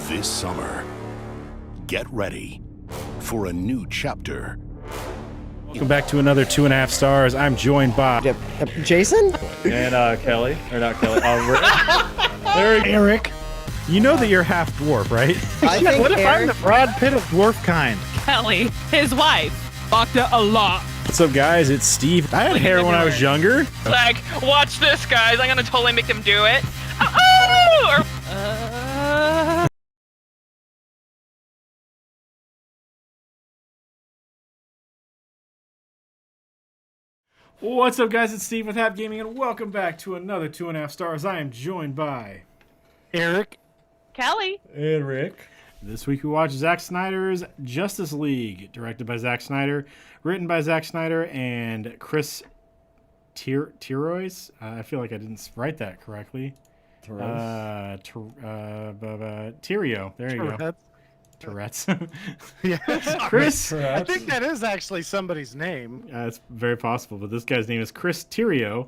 This summer, get ready for a new chapter. Welcome back to another 2.5 stars. I'm joined by Jason and Kelly, or not Kelly, Erik. You know that you're half dwarf, right? I think What if I'm Erik, the Brad Pitt of dwarf kind? Kelly, his wife, fucked it a lot. What's up, guys? It's Steve. I had hair when I was younger. Like, watch this, guys. I'm gonna totally make them do it. Oh! What's up, guys? It's Steve with Hap Gaming, and welcome back to another 2.5 stars. I am joined by Erik. Kelly. and Rick. This week we watch Zack Snyder's Justice League, directed by Zack Snyder, written by Zack Snyder and Chris Tirois. I feel like I didn't write that correctly. Tirio. There you go. Tourette's. Yes. Chris. I think that is actually somebody's name. It's very possible, but this guy's name is Chris Tirio.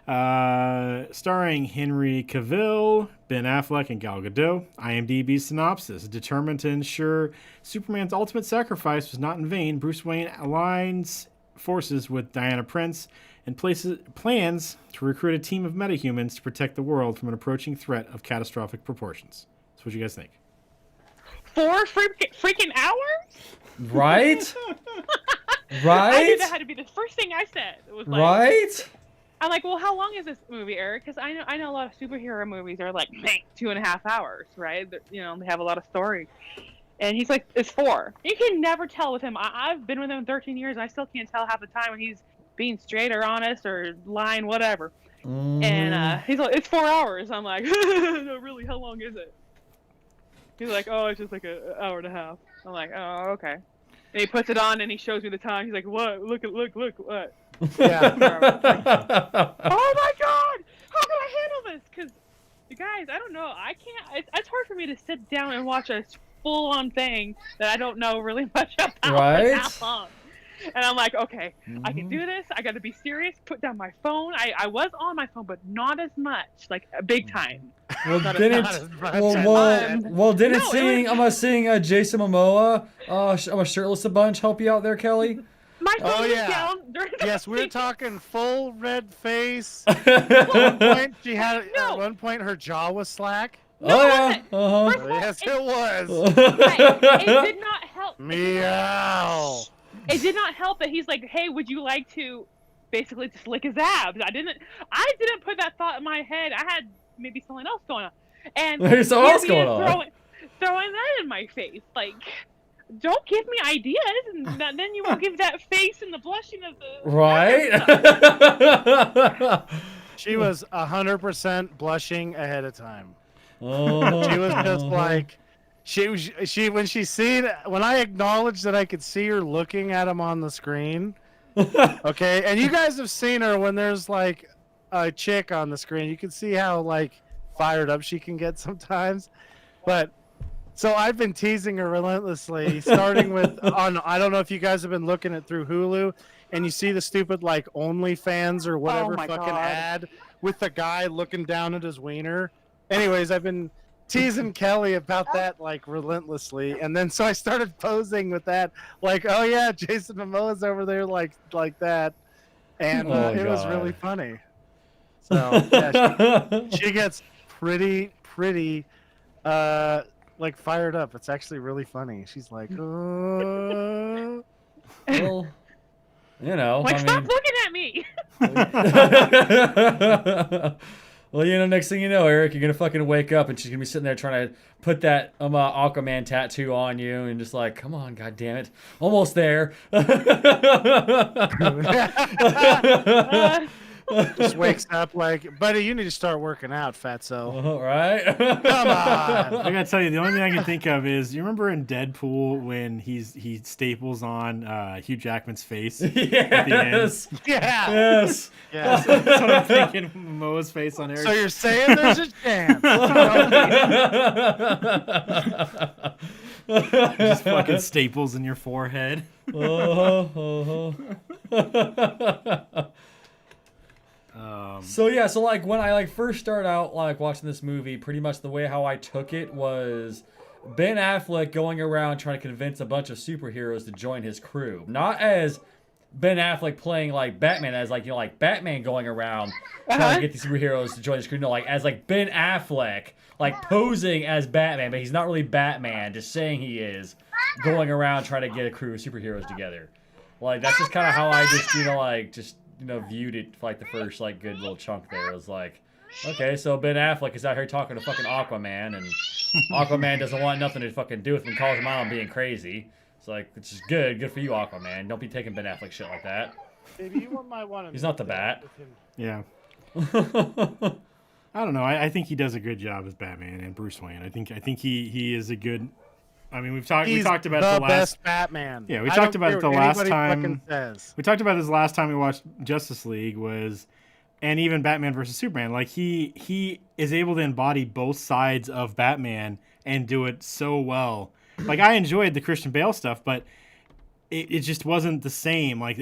Starring Henry Cavill, Ben Affleck, and Gal Gadot. IMDb synopsis: determined to ensure Superman's ultimate sacrifice was not in vain, Bruce Wayne aligns forces with Diana Prince and plans to recruit a team of metahumans to protect the world from an approaching threat of catastrophic proportions. So what do you guys think? 4 freaking hours? Right? I Right? knew that had to be the first thing I said. It was like, Right? I'm like, well, how long is this movie, Erik? Because I know a lot of superhero movies are like 2.5 hours, right? You know, they have a lot of story. And he's like, it's 4. You can never tell with him. I've been with him 13 years, and I still can't tell half the time when he's being straight or honest or lying, whatever. And he's like, it's 4 hours. I'm like, no, really, how long is it? He's like, oh, it's just like an hour and a half. I'm like, oh, okay. And he puts it on and he shows me the time. He's like, what? Look, what? Yeah. Oh my God! How can I handle this? Because, you guys, I don't know. I can't. It's hard for me to sit down and watch a full-on thing that I don't know really much about. Right? That long. And I'm like, okay, I can do this. I got to be serious. Put down my phone. I was on my phone, but not as much, like big time. Well, Not didn't as much. didn't No, seeing it I'm gonna seeing Jason Momoa, I'm a shirtless a bunch help you out there, Kelly. My phone Oh, was yeah. down during the Yes, we're scene. talking full red face. At one point, No. at one point her jaw was slack. Oh it yeah. wasn't. Uh-huh. First of all, Yes, it was. it did not help. Meow. It did not help that he's like, hey, would you like to basically just lick his abs? I didn't put that thought in my head. I had maybe something else going on. And There's something else here he going is on. throwing that in my face. Like, don't give me ideas, and then you won't give that face and the blushing of the Right? She was 100% blushing ahead of time. Oh. She was just like, when I acknowledged that I could see her looking at him on the screen. Okay, and you guys have seen her when there's like a chick on the screen. You can see how like fired up she can get sometimes. But so I've been teasing her relentlessly, starting with I don't know if you guys have been looking at through Hulu, and you see the stupid like OnlyFans or whatever my fucking God. ad with the guy looking down at his wiener. Anyways, I've been teasing Kelly about that like relentlessly, and then so I started posing with that, like, oh yeah, Jason Momoa's over there like that, and Oh, it was God. really funny. So yeah, she gets pretty like fired up. It's actually really funny. She's like, Well, you know, like, I stop mean, looking at me. well, you know, next thing you know, Erik, you're gonna fucking wake up and she's gonna be sitting there trying to put that Aquaman tattoo on you, and just like, come on, god damn it, almost there. just wakes up like, buddy, you need to start working out, fatso. All right. Come on. I gotta tell you, the only thing I can think of is, you remember in Deadpool when he staples on Hugh Jackman's face at the end? Yes. Yeah. Yes. Yeah. That's what I'm thinking. Momoa's face on Erik. So you're saying there's a chance? Just fucking staples in your forehead. So yeah, so like when I like first started out like watching this movie, pretty much the way how I took it was Ben Affleck going around trying to convince a bunch of superheroes to join his crew. Not as Ben Affleck playing like Batman, as like, you know, like Batman going around trying to get these superheroes to join his crew. No, like as like Ben Affleck, like posing as Batman, but he's not really Batman, just saying he is, going around trying to get a crew of superheroes together. Like, that's just kind of how I just, you know, like, just, you know, viewed it for like the first, like, good little chunk there. It was like, okay, so Ben Affleck is out here talking to fucking Aquaman, and Aquaman doesn't want nothing to fucking do with him, calls him out on being crazy. It's like, which is good. Good for you, Aquaman. Don't be taking Ben Affleck shit like that. Maybe you might want to. He's not the Bat. Yeah. I don't know. I think he does a good job as Batman and Bruce Wayne. I think he is a good. I mean, we talked about the the last best Batman. Yeah, we talked about it the last time. Says. We talked about this last time we watched Justice League and even Batman versus Superman. Like he is able to embody both sides of Batman and do it so well. Like, I enjoyed the Christian Bale stuff, but it just wasn't the same. Like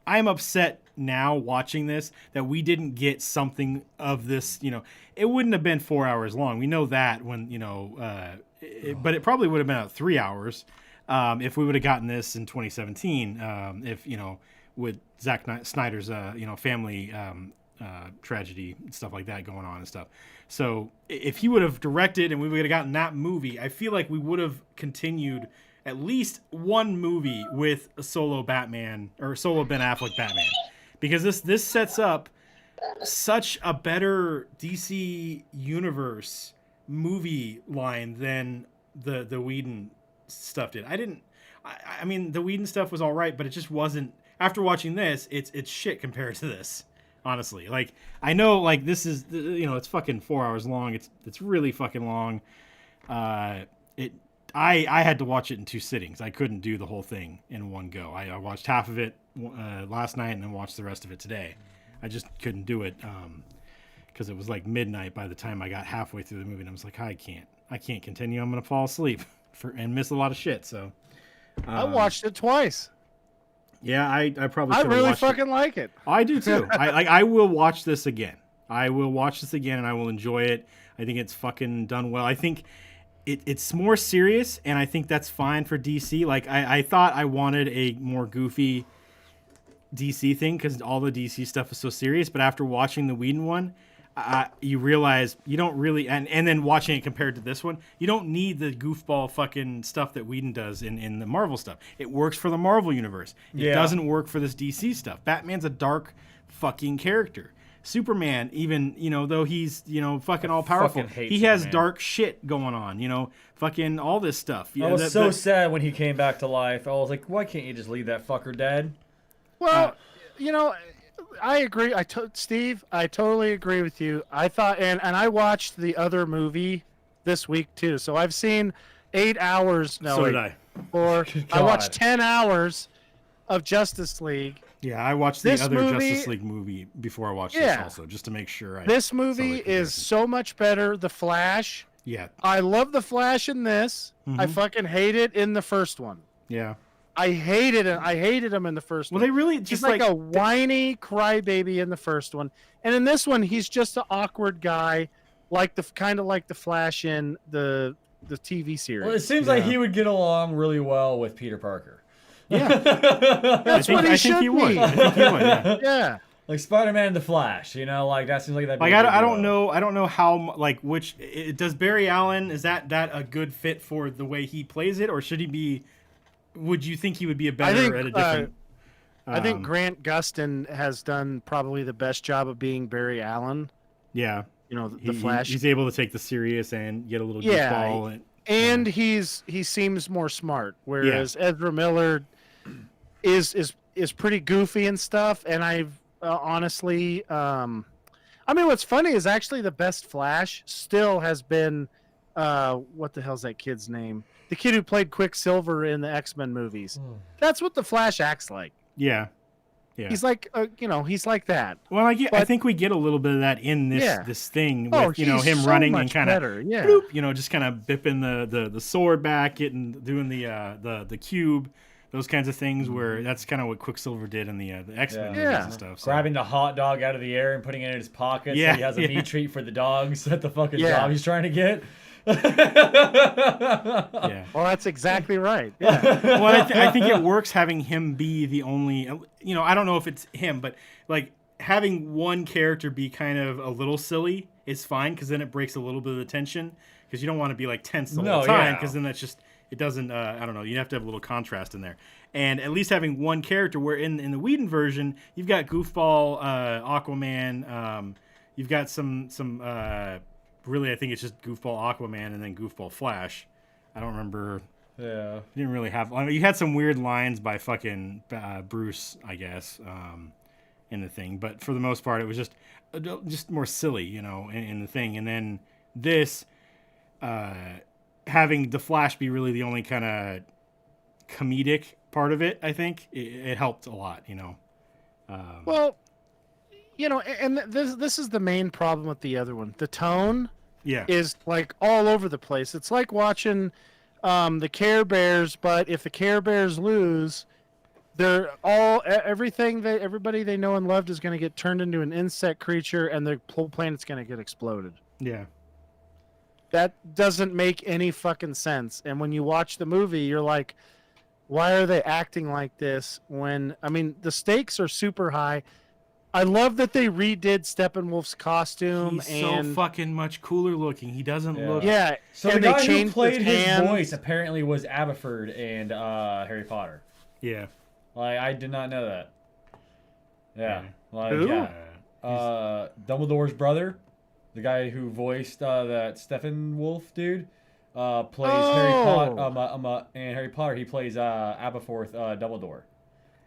I'm upset now watching this that we didn't get something of this. You know, it wouldn't have been 4 hours long. We know that when, you know, but it probably would have been about 3 hours if we would have gotten this in 2017. If, you know, with Zack Snyder's you know, family tragedy and stuff like that going on and stuff. So if he would have directed and we would have gotten that movie, I feel like we would have continued at least one movie with a solo Batman or solo Ben Affleck Batman, because this sets up such a better DC universe movie line than the Whedon stuff did. I mean, the Whedon stuff was all right, but it just wasn't. After watching this, it's shit compared to this. Honestly, like, I know, like, this is, you know, it's fucking 4 hours long. It's really fucking long. I had to watch it in 2 sittings. I couldn't do the whole thing in one go. I watched half of it last night and then watched the rest of it today. I just couldn't do it because it was like midnight by the time I got halfway through the movie, and I was like, I can't continue. I'm gonna fall asleep and miss a lot of shit. So I watched it twice. Yeah, I probably. I really fucking like it. I do too. I will watch this again. I will watch this again, and I will enjoy it. I think it's fucking done well. I think it's more serious, and I think that's fine for DC. Like, I thought I wanted a more goofy DC thing because all the DC stuff is so serious. But after watching the Whedon one, you realize you don't really, and then watching it compared to this one, you don't need the goofball fucking stuff that Whedon does in the Marvel stuff. It works for the Marvel universe. It doesn't work for this DC stuff. Batman's a dark fucking character. Superman, even, you know, though he's, you know, fucking all powerful, he has dark shit going on, you know, fucking all this stuff. I was so sad when he came back to life. I was like, why can't you just leave that fucker dead? Well, you know, I agree. Steve, I totally agree with you. I thought, and I watched the other movie this week too. So I've seen 8 hours. No, so did I. Or I watched 10 hours of Justice League. Yeah, I watched the other Justice League movie before I watched this also, just to make sure. This movie is so much better. The Flash. Yeah. I love the Flash in this. I fucking hate it in the first one. Yeah. I hated him in the first one. Well, they really just he's like a whiny crybaby in the first one, and in this one, he's just an awkward guy, like kind of like the Flash in the TV series. Well, it seems like he would get along really well with Peter Parker. Yeah, that's what he should be. I think he would. Yeah. Like Spider-Man and the Flash, you know, like that seems like that. Like, I don't know how, like, does Barry Allen, is that a good fit for the way he plays it, or should he be? Would you think he would be a better at a different? I think Grant Gustin has done probably the best job of being Barry Allen. Yeah, you know, the Flash. He's able to take the serious and get a little goofball. And he seems more smart, whereas Ezra Miller is pretty goofy and stuff. And I've honestly, I mean, what's funny is actually the best Flash still has been, what the hell's that kid's name? The kid who played Quicksilver in the X-Men movies. That's what the Flash acts like. Yeah. He's like, he's like that. Well, I think we get a little bit of that in this thing with, him so running and kind of, bloop, just kind of bipping the sword back, doing the cube, those kinds of things where that's kind of what Quicksilver did in the X-Men movies and stuff. So. Grabbing the hot dog out of the air and putting it in his pocket so he has a meat treat for the dogs at the fucking job he's trying to get. Yeah. Well, that's exactly right. Yeah. Well, I think it works having him be the only. You know, I don't know if it's him, but like having one character be kind of a little silly is fine because then it breaks a little bit of the tension because you don't want to be like tense the whole time because then that's just it doesn't. I don't know. You have to have a little contrast in there, and at least having one character. Where in the Whedon version, you've got goofball Aquaman. You've got some really, I think it's just goofball Aquaman and then goofball Flash. I don't remember. Yeah. You didn't really have. I mean, you had some weird lines by fucking Bruce, I guess, in the thing. But for the most part, it was just more silly, you know, in the thing. And then this, having the Flash be really the only kind of comedic part of it, I think it helped a lot, you know. Well, you know, and this is the main problem with the other one. The tone is like all over the place. It's like watching the Care Bears, but if the Care Bears lose, they're all everybody they know and loved is going to get turned into an insect creature, and the whole planet's going to get exploded. Yeah. That doesn't make any fucking sense. And when you watch the movie, you're like, why are they acting like this? When I mean, the stakes are super high. I love that they redid Steppenwolf's costume. He's so fucking much cooler looking. He doesn't look. Yeah. So and the guy they who changed played his hands. voice apparently was Aberford in Harry Potter. Yeah. Like, I did not know that. Yeah. Like, Who? yeah. Dumbledore's brother, the guy who voiced that Steppenwolf dude, plays Harry Potter. In Harry Potter, he plays Aberforth Dumbledore.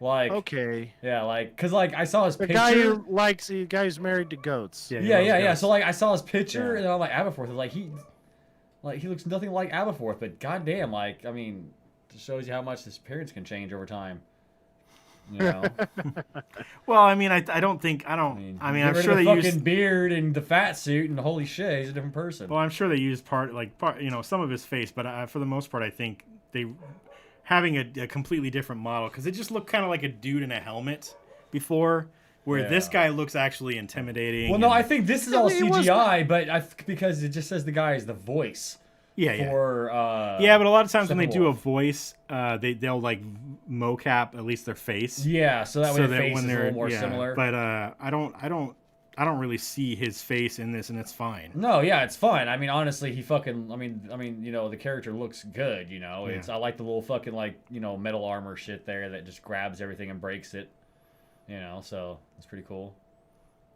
Like, okay. Yeah, like, cause like I saw his The picture. the guy who's married to goats. Yeah. So like I saw his picture and I'm like Aberforth. Like he looks nothing like Aberforth, but goddamn, like I mean, it shows you how much this appearance can change over time. You know. Well, I mean, I mean, I'm get rid sure of they the fucking used beard and the fat suit, and holy shit, he's a different person. Well, I'm sure they used part, you know, some of his face, but for the most part, I think they having a completely different model because it just looked kind of like a dude in a helmet before, where this guy looks actually intimidating. Well, no, I think this is all CGI, but because it just says the guy is the voice. Yeah. For but a lot of times when they do a voice, they'll like mocap at least their face. Yeah, so that way the face when is a they're little more similar. But I don't really see his face in this, and it's fine. No, yeah, it's fine. I mean, honestly, he fucking. I mean, you know, the character looks good. You know, I like the little fucking like metal armor shit there that just grabs everything and breaks it. You know, so it's pretty cool.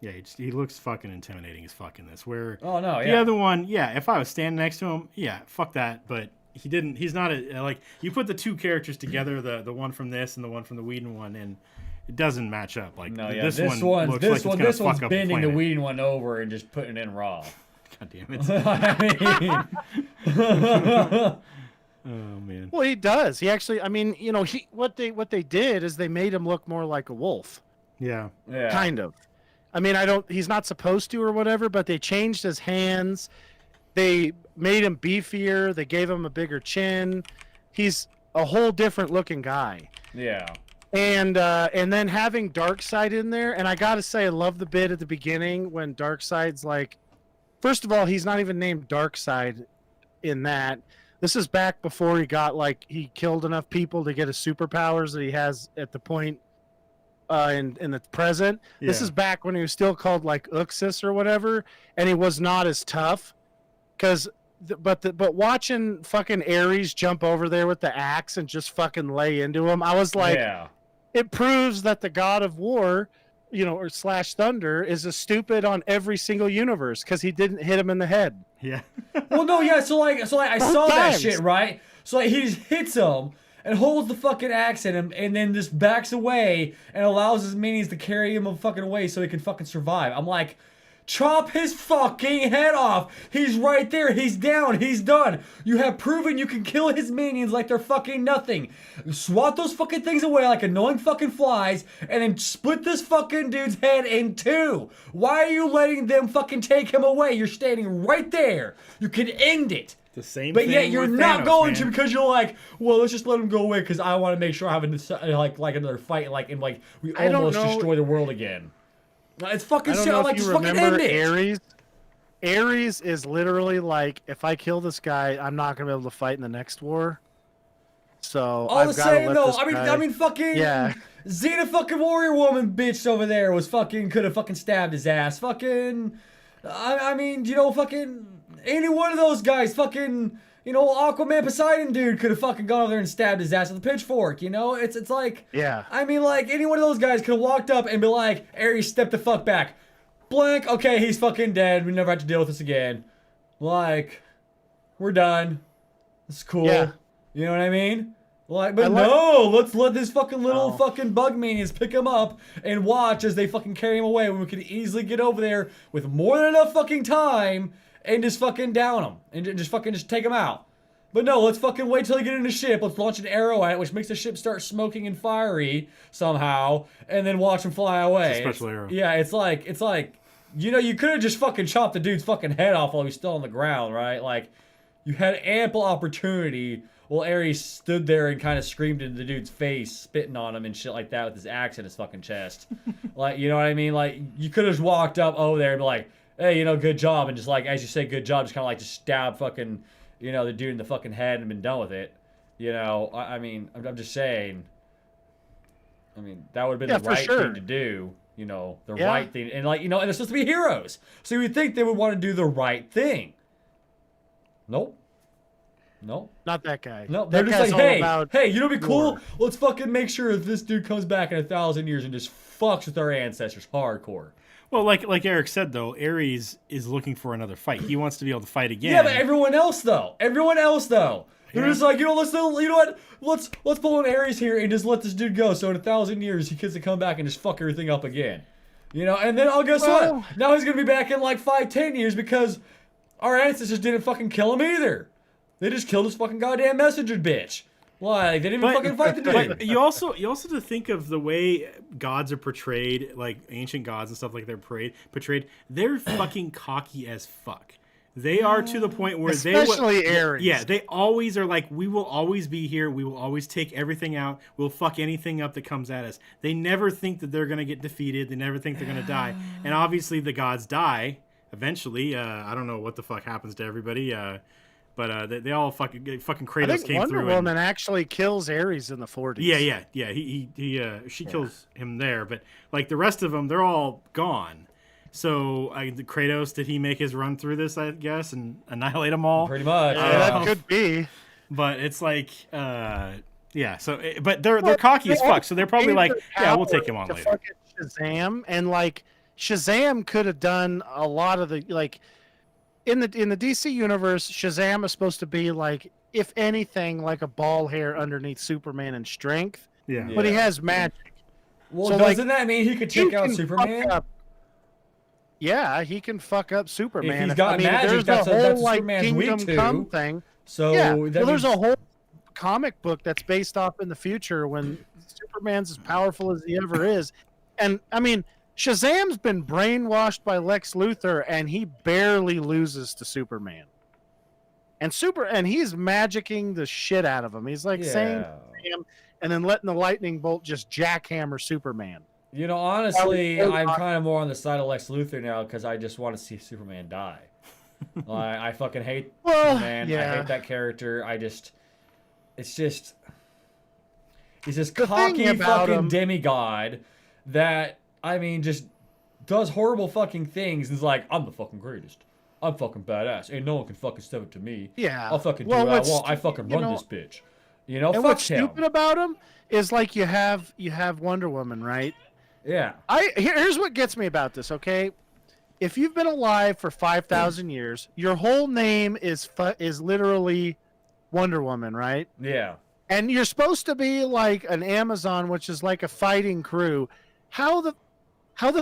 Yeah, he looks fucking intimidating as fuck in this. Where the other one, if I was standing next to him, fuck that. But he didn't. He's not like you put the two characters together, the one from this and the one from the Whedon one, and it doesn't match up. Like this one's bending the Whedon one over and just putting it in raw. God damn it! Oh man. Well, he does. He actually. I mean, what they did is they made him look more like a wolf. Yeah. Kind of. I mean, he's not supposed to or whatever, but they changed his hands. They made him beefier. They gave him a bigger chin. He's a whole different looking guy. Yeah. And then having Darkseid in there, and I gotta say, I love the bit at the beginning when Darkseid's like, first of all, he's not even named Darkseid in that. This is back before he killed enough people to get his superpowers that he has at the point in the present. Yeah. This is back when he was still called like Uxas or whatever, and he was not as tough. But watching fucking Ares jump over there with the axe and just fucking lay into him, I was like, it proves that the God of War, or / Thunder, is a stupid on every single universe because he didn't hit him in the head. Yeah. Well, no, yeah. So I saw that shit, right? So he just hits him and holds the fucking axe at him, and then just backs away and allows his minions to carry him fucking away so he can fucking survive. I'm like, chop his fucking head off. He's right there. He's down. He's done. You have proven you can kill his minions like they're fucking nothing. Swat those fucking things away like annoying fucking flies, and then split this fucking dude's head in two. Why are you letting them fucking take him away? You're standing right there. You can end it. The same but thing yet you're with not Thanos, going man. to because you're like, well, let's just let him go away because I want to make sure I have another fight and we almost destroy the world again. It's fucking I don't shit. know Like, if you just fucking remember end it. Ares. Ares is literally like, if I kill this guy, I'm not gonna be able to fight in the next war. So All I've the got to same let though. this I guy... mean, fucking Yeah. Xena fucking warrior woman bitch over there was fucking could have fucking stabbed his ass. Fucking, I mean, you know, fucking any one of those guys, fucking, you know, Aquaman Poseidon dude could have fucking gone over there and stabbed his ass with a pitchfork. You know, it's like, Yeah. I mean, like any one of those guys could have walked up and be like, Ares, step the fuck back. Blank. Okay, he's fucking dead. We never have to deal with this again. Like, we're done. It's cool. Yeah. You know what I mean? Like, but I like- no, let's let this fucking little Oh. fucking bug manias pick him up and watch as they fucking carry him away when we could easily get over there with more than enough fucking time and just fucking down him and just fucking just take him out. But no, let's fucking wait till they get in the ship. Let's launch an arrow at it, which makes the ship start smoking and fiery somehow, and then watch him fly away. It's a special arrow. Yeah, it's like, you know, you could have just fucking chopped the dude's fucking head off while he's still on the ground, right? Like, you had ample opportunity. Well, Ares stood there and kind of screamed into the dude's face, spitting on him and shit like that with his axe in his fucking chest. Like, you know what I mean? Like, you could have just walked up over there and be like, hey, you know, good job. And just like, as you say, good job, just kind of like just stab fucking, you know, the dude in the fucking head and been done with it. You know, I mean, I'm just saying. I mean, that would have been Yeah, the for right sure. thing to do. You know, the Yeah. right thing. And like, you know, and they're supposed to be heroes. So you would think they would want to do the right thing. Nope. Nope. Not that guy. No, That they're just guy's like, all hey, about hey, you know what'd be cool? war. Let's fucking make sure this dude comes back in 1,000 years and just fucks with our ancestors hardcore. Well, like Eric said though, Ares is looking for another fight. He wants to be able to fight again. Yeah, but everyone else though, they're Yeah. just like, you know, you know what? Let's pull an Ares here and just let this dude go. So in 1,000 years, he gets to come back and just fuck everything up again. You know, and then guess Well- what? Now he's gonna be back in like 5-10 years because our ancestors didn't fucking kill him either. They just killed his fucking goddamn messenger bitch. Like, they didn't even fucking fight the dude. But you also have to think of the way gods are portrayed, like ancient gods and stuff like they're portrayed. They're fucking cocky as fuck. They are to the point where Especially Ares. Yeah, they always are like, we will always be here. We will always take everything out. We'll fuck anything up that comes at us. They never think that they're gonna get defeated. They never think they're gonna die. And obviously the gods die eventually. I don't know what the fuck happens to everybody. But they all fucking I Kratos think came Wonder through. Woman actually kills Ares in the 40s. Yeah. She kills him there, but like the rest of them, they're all gone. So the Kratos, did he make his run through this? I guess and annihilate them all. Pretty much. Yeah, that could be. But it's like, yeah. So, but they're cocky as fuck. So they're probably like, yeah, we'll take him on to later. Fucking Shazam, and like Shazam could have done a lot of the like in the DC universe. Shazam is supposed to be like, if anything, like a ball hair underneath Superman in strength, Yeah. but he has magic. Well, So, doesn't like, that mean he could He take out can Superman? fuck up- Yeah, he can fuck up Superman. he's got magic, there's that's a a- whole that's like Superman's weak Kingdom to. Come thing. So Yeah, that well, there's means- a whole comic book that's based off in the future when Superman's as powerful as he ever is. And I mean, Shazam's been brainwashed by Lex Luthor and he barely loses to Superman. And he's magicking the shit out of him. He's like saying Yeah. Shazam and then letting the lightning bolt just jackhammer Superman. You know, honestly, Well, I'm kind of more on the side of Lex Luthor now because I just want to see Superman die. I fucking hate Superman. I yeah. hate that character. It's just, he's this The thing cocky about fucking him- demigod that, I mean, just does horrible fucking things. And is like, I'm the fucking greatest. I'm fucking badass. Ain't no one can fucking step it to me. Yeah. I'll fucking do Well, what I what's want. I fucking you run know- this bitch. You know, And fuck what's him. stupid about him is like you have Wonder Woman, right? Yeah. Here's what gets me about this, okay? If you've been alive for 5,000 years, your whole name is literally Wonder Woman, right? Yeah. And you're supposed to be like an Amazon, which is like a fighting crew. How the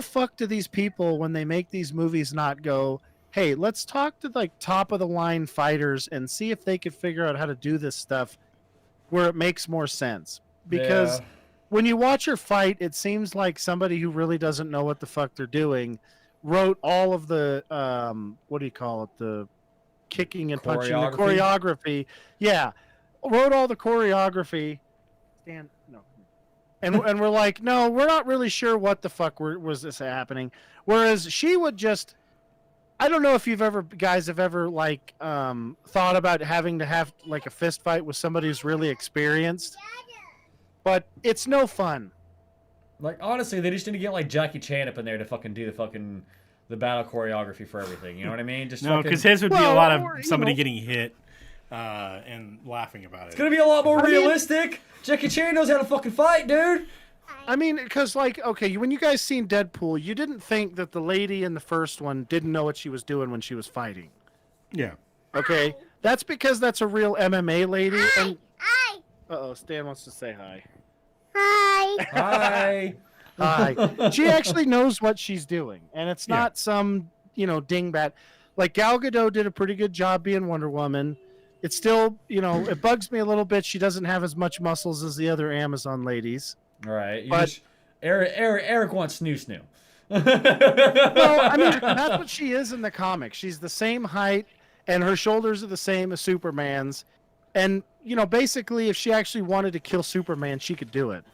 fuck do these people, when they make these movies, not go, hey, let's talk to like top of the line fighters and see if they could figure out how to do this stuff where it makes more sense? Because Yeah. when you watch her fight, it seems like somebody who really doesn't know what the fuck they're doing wrote all of the what do you call it, the kicking and punching, the choreography. Yeah, wrote all the choreography. And we're like, no, we're not really sure what the fuck was this happening. Whereas she would just I don't know if guys have ever like thought about having to have like a fist fight with somebody who's really experienced, but it's no fun. Like honestly, they just need to get like Jackie Chan up in there to fucking do the battle choreography for everything. You know what I mean? Just No, because his would be a lot of somebody getting hit and laughing about it. It's gonna be a lot more realistic. Jackie Chan knows how to fucking fight, dude. I mean, because like, okay, when you guys seen Deadpool, you didn't think that the lady in the first one didn't know what she was doing when she was fighting. Yeah. Okay, that's because that's a real MMA lady. And Stan wants to say hi. Hi. Hi. She actually knows what she's doing, and it's not some dingbat. Like Gal Gadot did a pretty good job being Wonder Woman. It's still, it bugs me a little bit. She doesn't have as much muscles as the other Amazon ladies. All right. But Eric wants snoo. Well, I mean, that's what she is in the comics. She's the same height, and her shoulders are the same as Superman's. And, basically, if she actually wanted to kill Superman, she could do it.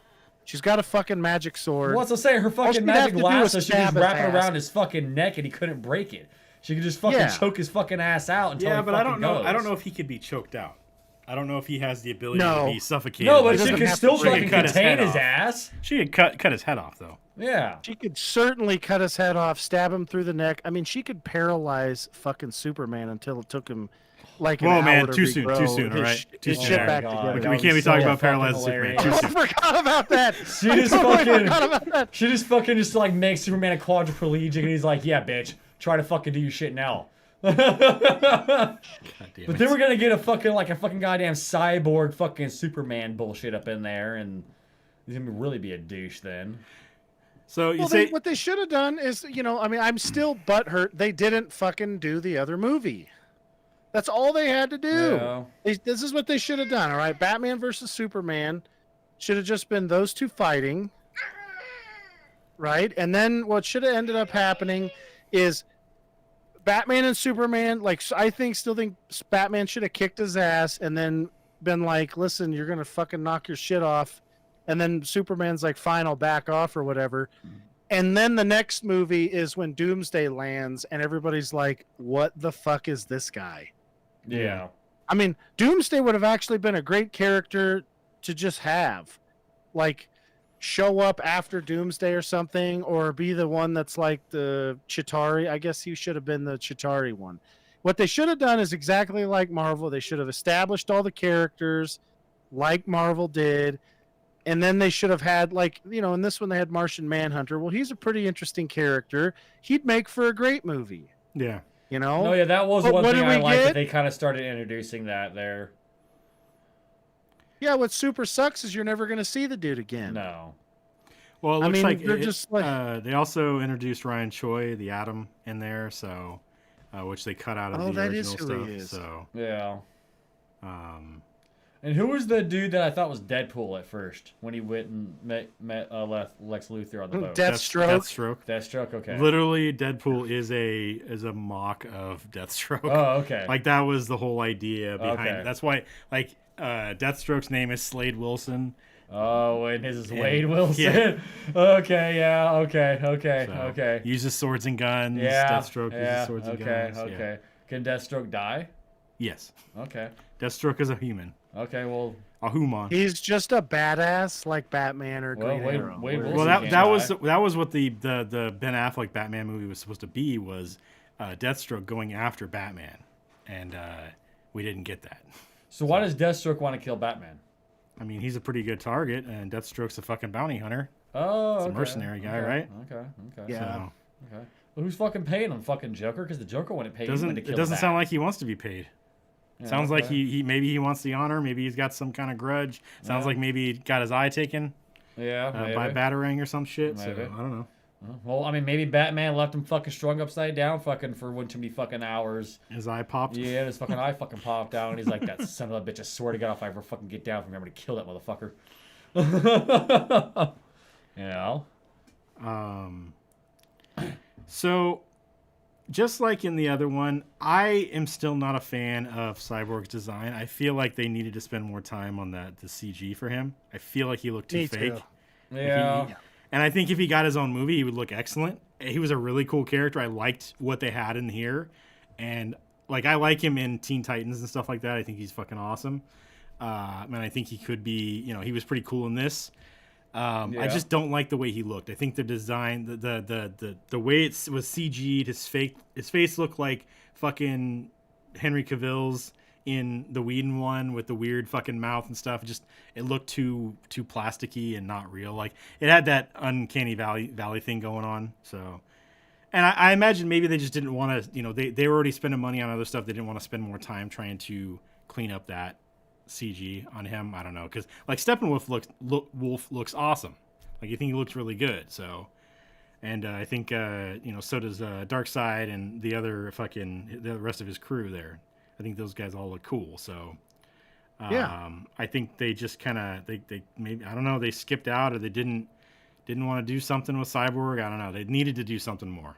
She's got a fucking magic sword. What's to say her fucking magic lasso? She just wrap it around his fucking neck, and he couldn't break it. She could just fucking choke his fucking ass out until he but I don't know. goes. I don't know if he could be choked out. I don't know if he has the ability to be suffocated. No, but He she doesn't could have still to break fucking it. Cut his contain head his off. ass. She could cut his head off though. Yeah. She could certainly cut his head off, stab him through the neck. I mean, she could paralyze fucking Superman until it took him like an Whoa, hour man, to too soon, regrow too soon, all right? Too his soon. shit Oh back God. together. We can't be talking about paralyzed Superman. hilarious. Too I soon. forgot about that. She just forgot about that. She just fucking like makes Superman a quadriplegic, and he's like, "Yeah, bitch, try to fucking do your shit now." God damn But it. then we're gonna get a fucking goddamn cyborg fucking Superman bullshit up in there, and he's gonna really be a douche then. So you Well, say what they should have done is, I mean, I'm still butthurt. They didn't fucking do the other movie. That's all they had to do. Yeah. This is what they should have done, all right? Batman versus Superman should have just been those two fighting, right? And then what should have ended up happening is Batman and Superman, still think Batman should have kicked his ass and then been like, listen, you're going to fucking knock your shit off. And then Superman's like, fine, I'll back off or whatever. And then the next movie is when Doomsday lands and everybody's like, what the fuck is this guy? Yeah. I mean, Doomsday would have actually been a great character to just have. Like, show up after Doomsday or something, or be the one that's like the Chitauri. I guess he should have been the Chitauri one. What they should have done is exactly like Marvel. They should have established all the characters like Marvel did. And then they should have had, in this one they had Martian Manhunter. Well, he's a pretty interesting character. He'd make for a great movie. yeah. No, yeah, that was But one what thing did I we liked get? that they kind of started introducing that there. Yeah, what super sucks is you're never going to see the dude again. No. Well, it looks mean, like they're just like- they also introduced Ryan Choi, the Atom, in there, so which they cut out of the that original is who stuff. he is. So, Yeah. um, And who was the dude that I thought was Deadpool at first when he went and met Lex Luthor on the boat? Deathstroke. Deathstroke. Okay. Literally, Deadpool is a mock of Deathstroke. Oh, okay. Like that was the whole idea behind Okay. it. That's why, Deathstroke's name is Slade Wilson. Oh, and his is Yeah. Wade Wilson. Yeah. Okay, yeah, okay. So, Uses swords and guns. Yeah. Deathstroke yeah, uses swords and guns. Yeah. Okay. Can Deathstroke die? Yes. Okay. Deathstroke is a human. Okay, well, A human. He's just a badass like Batman or Well, Green Wade- Arrow. Wade Well, Wilson that can't that die. was what the Ben Affleck Batman movie was supposed to be, was Deathstroke going after Batman, and we didn't get that. so why does Deathstroke want to kill Batman? I mean, he's a pretty good target, and Deathstroke's a fucking bounty hunter. Oh, He's a okay, mercenary guy, okay, right? Okay. Yeah. So Okay. Well, who's fucking paying him? Fucking Joker? Because the Joker wouldn't pay him to it kill doesn't Bat. sound like he wants to be paid. Yeah, Sounds like okay. he maybe he wants the honor. Maybe he's got some kind of grudge. Sounds Yeah. like maybe he got his eye taken Yeah, by Batarang or some shit. Maybe. So I don't know. Well, I mean, maybe Batman left him fucking strung upside down fucking for one too many fucking hours. His eye popped. Yeah, his fucking eye fucking popped out, and he's like, that son of a bitch, I swear to God, if I ever fucking get down from here, I'm gonna kill that motherfucker. You know? So, just like in the other one, I am still not a fan of Cyborg's design. I feel like they needed to spend more time on the CG for him. I feel like he looked too Me fake. too. Yeah. And I think if he got his own movie, he would look excellent. he was a really cool character. I liked what they had in here, and like I like him in Teen Titans and stuff like that. I think he's fucking awesome. And I think he could be, he was pretty cool in this. I just don't like the way he looked. I think the design, the way it was CG'd, his face looked like fucking Henry Cavill's in the Whedon one with the weird fucking mouth and stuff. It looked too plasticky and not real. Like it had that uncanny valley thing going on. So, and I imagine maybe they just didn't want to. They were already spending money on other stuff. They didn't want to spend more time trying to clean up that CG on him. I don't know, because like Steppenwolf looks awesome. Like you think he looks really good. So, and I think so does Darkseid and the rest of his crew there. I think those guys all look cool. So, I think they just kind of they maybe, I don't know, they skipped out, or they didn't want to do something with Cyborg. I don't know. They needed to do something more.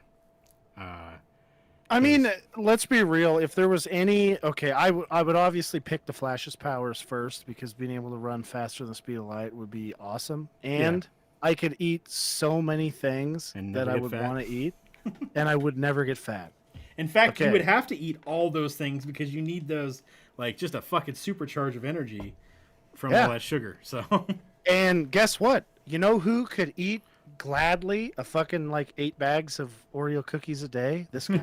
I mean, let's be real. If there was any, I would obviously pick the Flash's powers first, because being able to run faster than the speed of light would be awesome. And I could eat so many things that I would want to eat, and I would never get fat. In fact, you would have to eat all those things, because you need those, like, just a fucking supercharge of energy from all that sugar. So, and guess what? You know who could eat gladly a fucking 8 bags of Oreo cookies a day? This guy.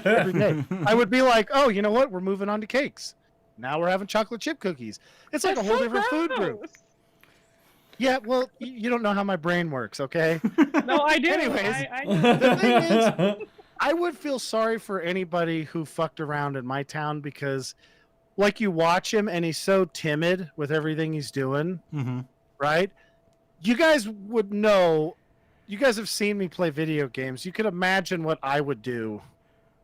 Every day. I would be like, oh, you know what? We're moving on to cakes. Now we're having chocolate chip cookies. It's like a whole different food group. Yeah, well, you don't know how my brain works, okay? No, I do. Anyways, I the thing is, I would feel sorry for anybody who fucked around in my town, because, you watch him and he's so timid with everything he's doing, right? You guys would know. You guys have seen me play video games. You could imagine what I would do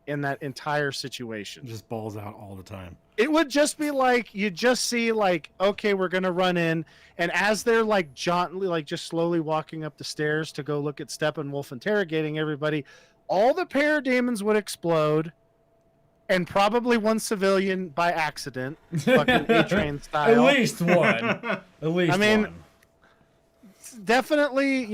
in that entire situation. Just balls out all the time. It would just be you just see okay, we're going to run in. And as they're jauntily, just slowly walking up the stairs to go look at Steppenwolf interrogating everybody, all the parademons would explode. And probably one civilian by accident, fucking A-Train style. At least one. At least one. Definitely,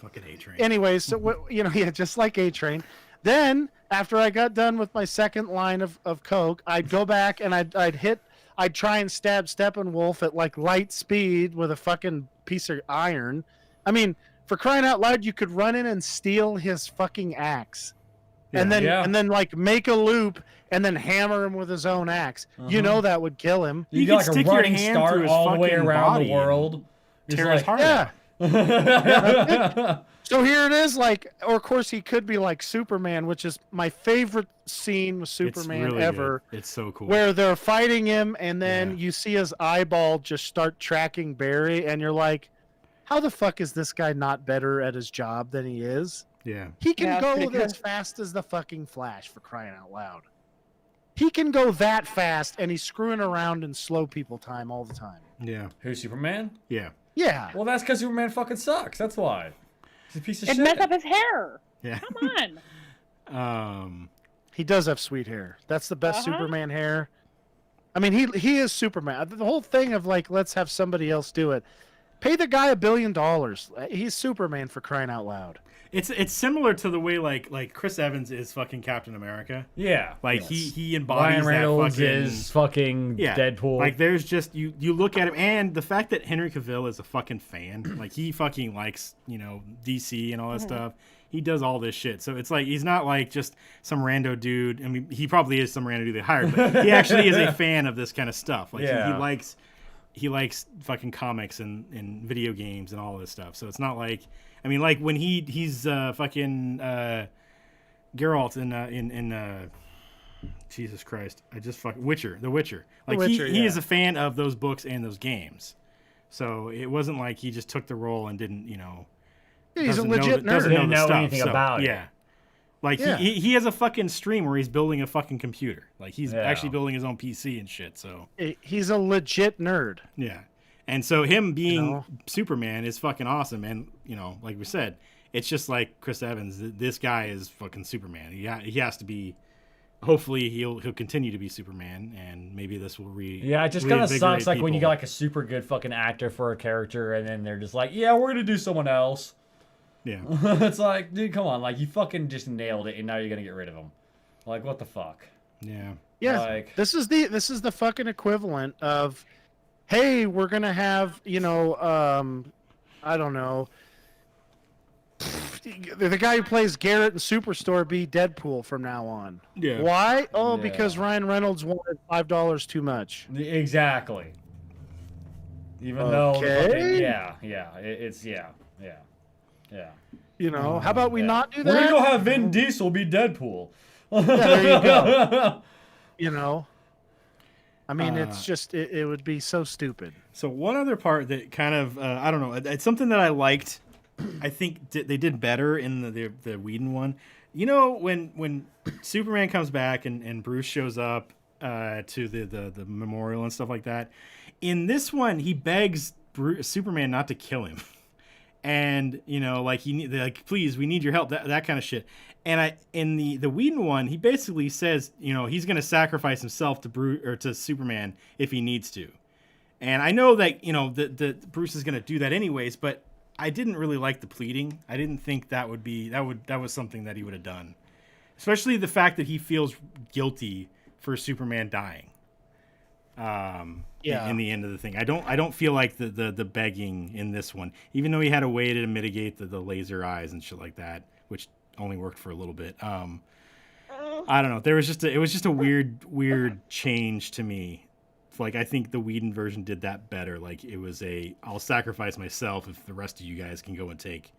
Fucking A-Train. Anyways, so just like A-Train. Then after I got done with my second line of coke, I'd go back and I'd try and stab Steppenwolf at light speed with a fucking piece of iron. I mean, for crying out loud, you could run in and steal his fucking axe. And then make a loop and then hammer him with his own axe. You know that would kill him. You got a running start all the way around the world. Tear his heart out. So here it is, of course he could be like Superman, which is my favorite scene with Superman really ever. Good. It's so cool. Where they're fighting him, and then you see his eyeball just start tracking Barry, and you're like, how the fuck is this guy not better at his job than he is? Yeah. He can go as fast as the fucking Flash, for crying out loud. He can go that fast, and he's screwing around in slow people time all the time. Yeah. Who's Superman? Yeah. Yeah. Well, that's because Superman fucking sucks. That's why. He's a piece of shit. It messed up his hair. Yeah. Come on. He does have sweet hair. That's the best Superman hair. I mean, he is Superman. The whole thing of let's have somebody else do it. Pay the guy $1 billion. He's Superman, for crying out loud. It's similar to the way like Chris Evans is fucking Captain America. Yeah. He embodies Ryan Reynolds that fucking, is fucking Deadpool. There's just you look at him, and the fact that Henry Cavill is a fucking fan, he fucking likes, DC and all that stuff. He does all this shit. So it's he's not just some rando dude. I mean, he probably is some rando dude they hired, but he actually is a fan of this kind of stuff. He likes fucking comics and video games and all this stuff. So it's not when he's fucking Geralt in Jesus Christ, I just fucking The Witcher. He is a fan of those books and those games. So it wasn't like he just took the role and didn't, he's a legit nerd. Didn't know anything about it. Yeah. He has a fucking stream where he's building a fucking computer. He's actually building his own PC and shit. So he's a legit nerd. Yeah. And so him being Superman is fucking awesome. And, like we said, it's just like Chris Evans. This guy is fucking Superman. He has to be. Hopefully he'll continue to be Superman, and maybe this will Yeah, it just kind of sucks when you got a super good fucking actor for a character, and then they're just we're gonna do someone else. Yeah. It's like, dude, come on. Like, you fucking just nailed it, and now you're going to get rid of him. Like, what the fuck? Yeah. Yeah, Like, this is the fucking equivalent of, hey, we're gonna have, I don't know, the guy who plays Garrett in Superstore be Deadpool from now on. Yeah. Why? Oh, Yeah. because Ryan Reynolds wanted $5 too much. exactly. Even though, the fucking, Okay. it's yeah. How about we not do We're gonna that? go have Vin Diesel be Deadpool. Yeah, there you go. I mean, it's just it would be so stupid. So one other part that kind of I don't know, it's something that I liked. I think they did better in the Whedon one. You know, when Superman comes back and Bruce shows up to the memorial and stuff like that. In this one, he begs Superman not to kill him, and like please, we need your help, that kind of shit. And in the Whedon one, he basically says, he's going to sacrifice himself to Bruce or to Superman if he needs to. And I know that that Bruce is going to do that anyways, but I didn't really like the pleading. I didn't think that was something that he would have done, especially the fact that he feels guilty for Superman dying. In the end of the thing, I don't feel like the begging in this one, even though he had a way to mitigate the laser eyes and shit like that, which only worked for a little bit. I don't know. It was just a weird change to me. Like, I think the Whedon version did that better. Like, it was I'll sacrifice myself if the rest of you guys can go and take,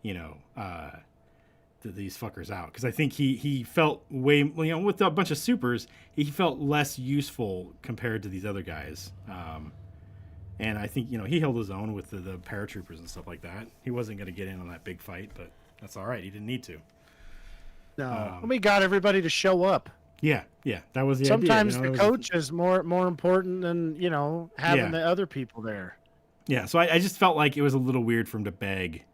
these fuckers out. Because I think he felt way, with a bunch of supers, he felt less useful compared to these other guys. And I think, he held his own with the paratroopers and stuff like that. He wasn't going to get in on that big fight, but that's all right. He didn't need to. No, we got everybody to show up. Yeah, that was the Sometimes idea. the coach is more important than having the other people there. Yeah, so I just felt like it was a little weird for him to beg,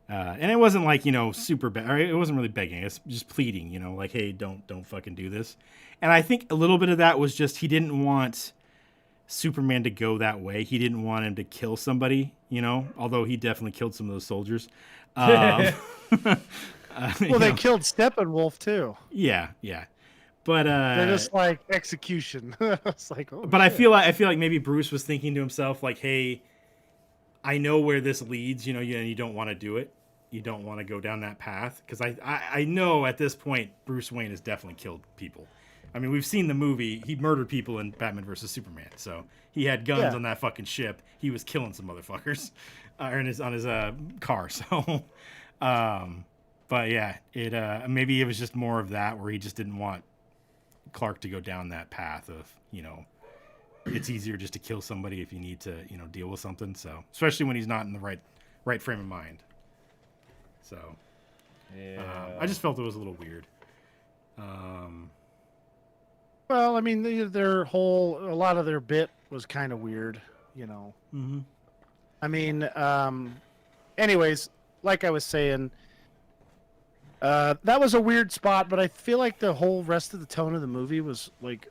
and it wasn't like super bad. It wasn't really begging. It's just pleading. Like, hey, don't fucking do this. And I think a little bit of that was just he didn't want Superman to go that way. He didn't want him to kill somebody. Although he definitely killed some of those soldiers. Well, they killed Steppenwolf too. Yeah. But they're just like execution. It's like, oh. But shit. I feel like maybe Bruce was thinking to himself, like, hey, I know where this leads. And you don't want to do it. You don't want to go down that path, because I know at this point Bruce Wayne has definitely killed people. I mean, we've seen the movie. He murdered people in Batman vs Superman. So he had guns on that fucking ship. He was killing some motherfuckers on his car. So, but yeah, maybe it was just more of that, where he just didn't want Clark to go down that path of, it's easier just to kill somebody if you need to, deal with something. So, especially when he's not in the right frame of mind. So, I just felt it was a little weird. Well, I mean, a lot of their bit was kind of weird, Mm-hmm. I mean, anyways, like I was saying, that was a weird spot, but I feel like the whole rest of the tone of the movie was like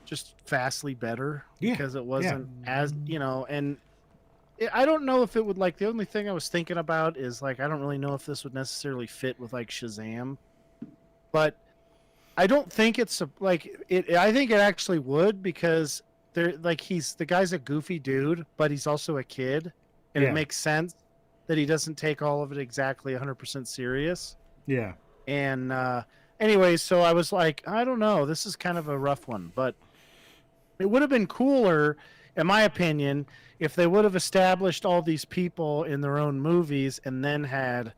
just vastly better because it wasn't as, and I don't know if it would, like, the only thing I was thinking about is, like, I don't really know if this would necessarily fit with, like, Shazam, but I don't think it's I think it actually would, because the guy's a goofy dude, but he's also a kid, and it makes sense that he doesn't take all of it exactly 100% serious. Yeah. And anyways, so I was like, I don't know, this is kind of a rough one, but it would have been cooler, in my opinion, if they would have established all these people in their own movies and then had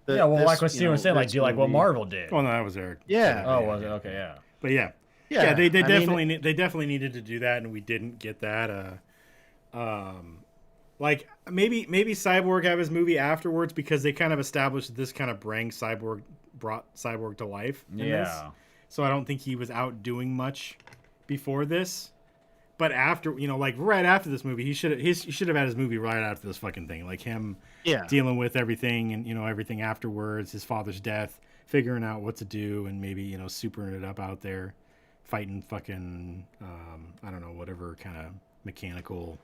like what Steven was saying, like, do like what Marvel did. Oh no, that was Eric. Yeah. Oh, was it? Okay, yeah. But yeah, they definitely needed to do that, and we didn't get that. Like maybe Cyborg have his movie afterwards, because they kind of established this kind of brought Cyborg to life. In this. So I don't think he was out doing much before this. But after, like right after this movie, he should have had his movie right after this fucking thing, like him dealing with everything and everything afterwards, his father's death, figuring out what to do, and maybe supering it up out there, fighting fucking I don't know, whatever kind of mechanical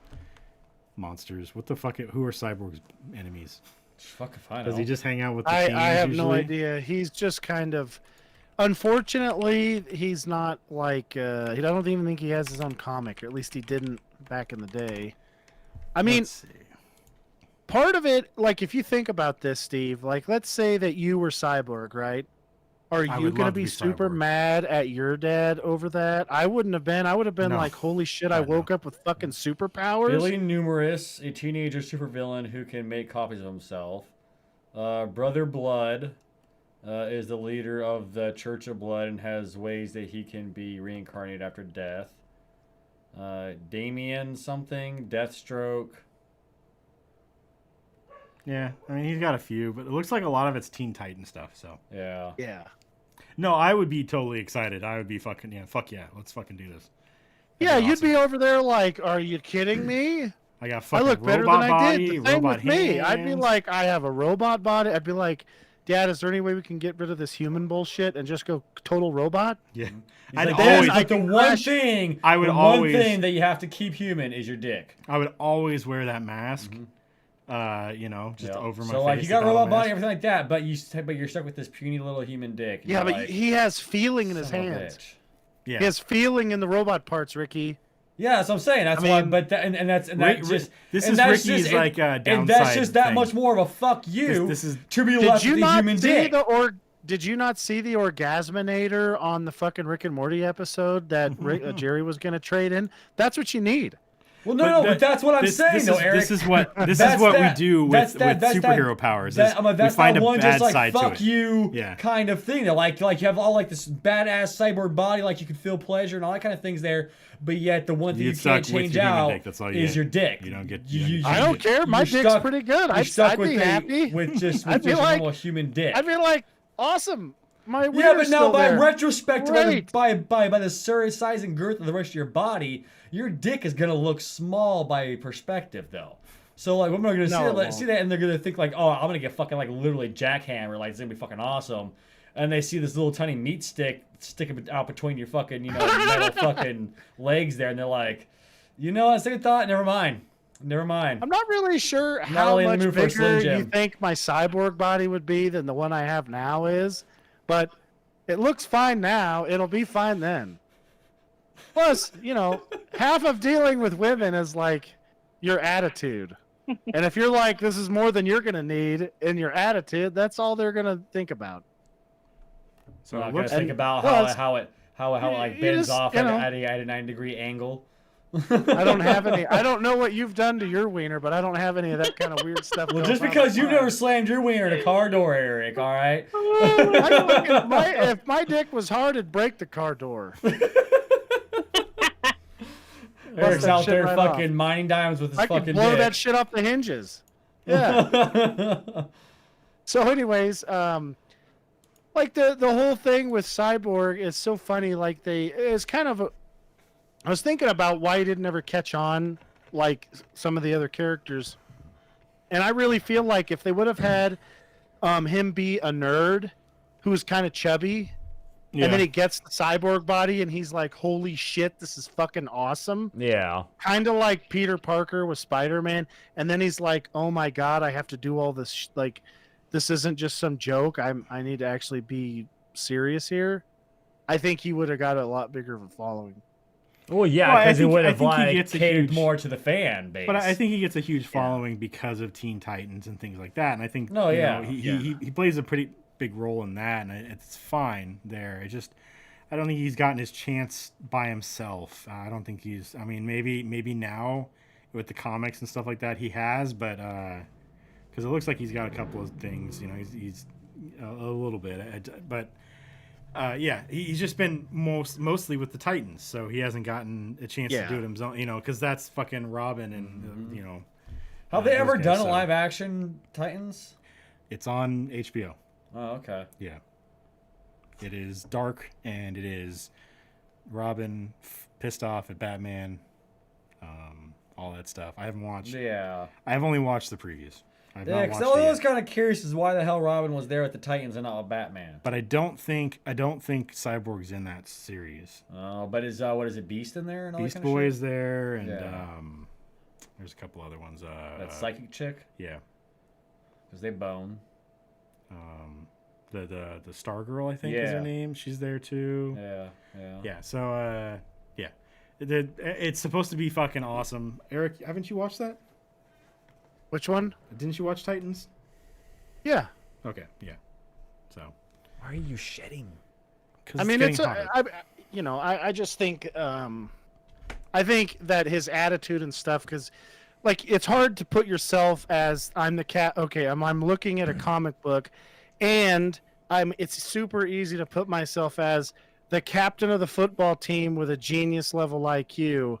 monsters. What the fuck? Who are Cyborg's enemies? Fuck if I know. Does he just hang out with the I teens have usually? no idea. He's just kind of. Unfortunately, he's not like. I don't even think he has his own comic, or at least he didn't back in the day. I mean, Let's see. part of it, like if you think about this, Steve, like let's say that you were Cyborg, right? Are I you would gonna love to be be super Cyborg. mad at your dad over that? I wouldn't have been. I would have been No. like, "Holy shit! I God, no. woke up with fucking superpowers." Billy Numerous, a teenager supervillain who can make copies of himself. Brother Blood is the leader of the Church of Blood and has ways that he can be reincarnated after death. Damien something, Deathstroke. Yeah, I mean he's got a few, but it looks like a lot of it's Teen Titan stuff. So Yeah. Yeah. no, I would be totally excited. I would be fucking fuck yeah, let's fucking do this. Yeah, That'd be you'd awesome. be over there like, "Are you kidding me? I got I fucking look better robot than I body, did." The same robot with me. I'd be hands. like, "I have a robot body." I'd be like, "Dad, is there any way we can get rid of this human bullshit and just go total robot?" yeah, He's I'd like, always, like the can one crash- thing. I would the always- one thing that you have to keep human is your dick. I would always wear that mask. Just Yep. over my so face. like you the got battle robot body, mask. everything like that, but you're stuck with this puny little human dick. and Yeah, you're but like, he has feeling in his son of a hands. bitch. Yeah, He has feeling in the robot parts, Ricky. Yeah, that's what I'm saying. That's I why, mean, but that, and that's and Rick- that just this and is that's Ricky's, just, like, and that's downside just that thing. much more of a fuck you. This is- to be Did left you with the not human see dick. Did you not see the Orgasminator on the fucking Rick and Morty episode that Jerry was going to trade in? That's what you need. Well, but that's what I'm saying, though, Eric. This is what That's we that- do that's with that- that's superhero that- powers. That, is that's we find that a one bad just like side fuck to it. you Yeah. kind of thing. That like you have all like this badass cyborg body, like you can feel pleasure and all that kind of things there. But yet the one thing You you get stuck can't with change your human out dick, that's all you is get. your dick. You don't get- You- you you- don't I don't care. My you're dick's stuck- pretty good. You're I'd stuck be happy. with just I'd with be just a like- normal human dick. I'd be like, awesome. My Yeah, wiener's but now still by there. retrospect, Great. by the size and girth of the rest of your body, your dick is gonna look small by perspective, though. So like, women are gonna No, it won't. see that, and they're gonna think like, oh, I'm gonna get fucking like literally jackhammer, like it's gonna be fucking awesome. And they see this little tiny meat stick sticking out between your fucking metal fucking legs there, and they're like, on second thought, never mind. I'm not really sure Not how really in the much mood for a Slim bigger you Jim. think my cyborg body would be than the one I have now is, but it looks fine now. It'll be fine then. Plus, half of dealing with women is like your attitude. And if you're like, this is more than you're going to need in your attitude, that's all they're going to think about. So I'm it not gonna looks think like about Well, how it like you bends just, off you know. at a 90-degree angle. I don't have any. I don't know what you've done to your wiener, but I don't have any of that kind of weird stuff. Well, going just on because with you mine. never slammed your wiener in a car door, Eric, all right? If my dick was hard, it'd break the car door. Eric's that out shit there right fucking mining diamonds with his I could fucking blow dick. that shit off the hinges. Yeah. So, anyways, like the whole thing with Cyborg is so funny. Like it's kind of I was thinking about why he didn't ever catch on like some of the other characters, and I really feel like if they would have had him be a nerd who was kind of chubby. yeah. And then he gets the cyborg body, and he's like, "Holy shit, this is fucking awesome!" Yeah. Kind of like Peter Parker with Spider-Man. And then he's like, "Oh my god, I have to do all this. Like, this isn't just some joke. I need to actually be serious here." I think he would have got a lot bigger of a following. Well, yeah, Well, I because it think- would I have think he like gets a catered huge- more to the fan base. But I think he gets a huge following because of Teen Titans and things like that. And I think No, yeah. he plays a pretty big role in that, and it's fine there. I don't think he's gotten his chance by himself. I don't think he's. I mean, maybe now with the comics and stuff like that he has, but because it looks like he's got a couple of things. He's a little bit, but. Yeah, he's just been mostly with the Titans, so he hasn't gotten a chance to do it himself. Because that's fucking Robin, and have they those ever guys, done a so- live action Titans? It's on HBO. Oh, okay. Yeah, it is dark, and it is Robin pissed off at Batman, all that stuff. I haven't watched. Yeah. I have only watched the previews. I've Yeah, not because watched I it was yet. kind of curious as why the hell Robin was there with the Titans and not with Batman. But I don't think Cyborg's in that series. Oh, but is what is it, Beast in there and all Beast that kind Boy of is there, and Yeah. there's a couple other ones. shit? That psychic chick. Yeah. Because they bone. The Star Girl, I think is her name. She's there too. Yeah. So yeah, it's supposed to be fucking awesome. Eric, haven't you watched that? Which one? Didn't you watch Titans? Yeah. Okay, yeah. So Why are you shedding? I mean, I just think, I think that his attitude and stuff, because, like, it's hard to put yourself as I'm the cat. Okay, I'm looking at a comic book, and it's super easy to put myself as the captain of the football team with a genius level IQ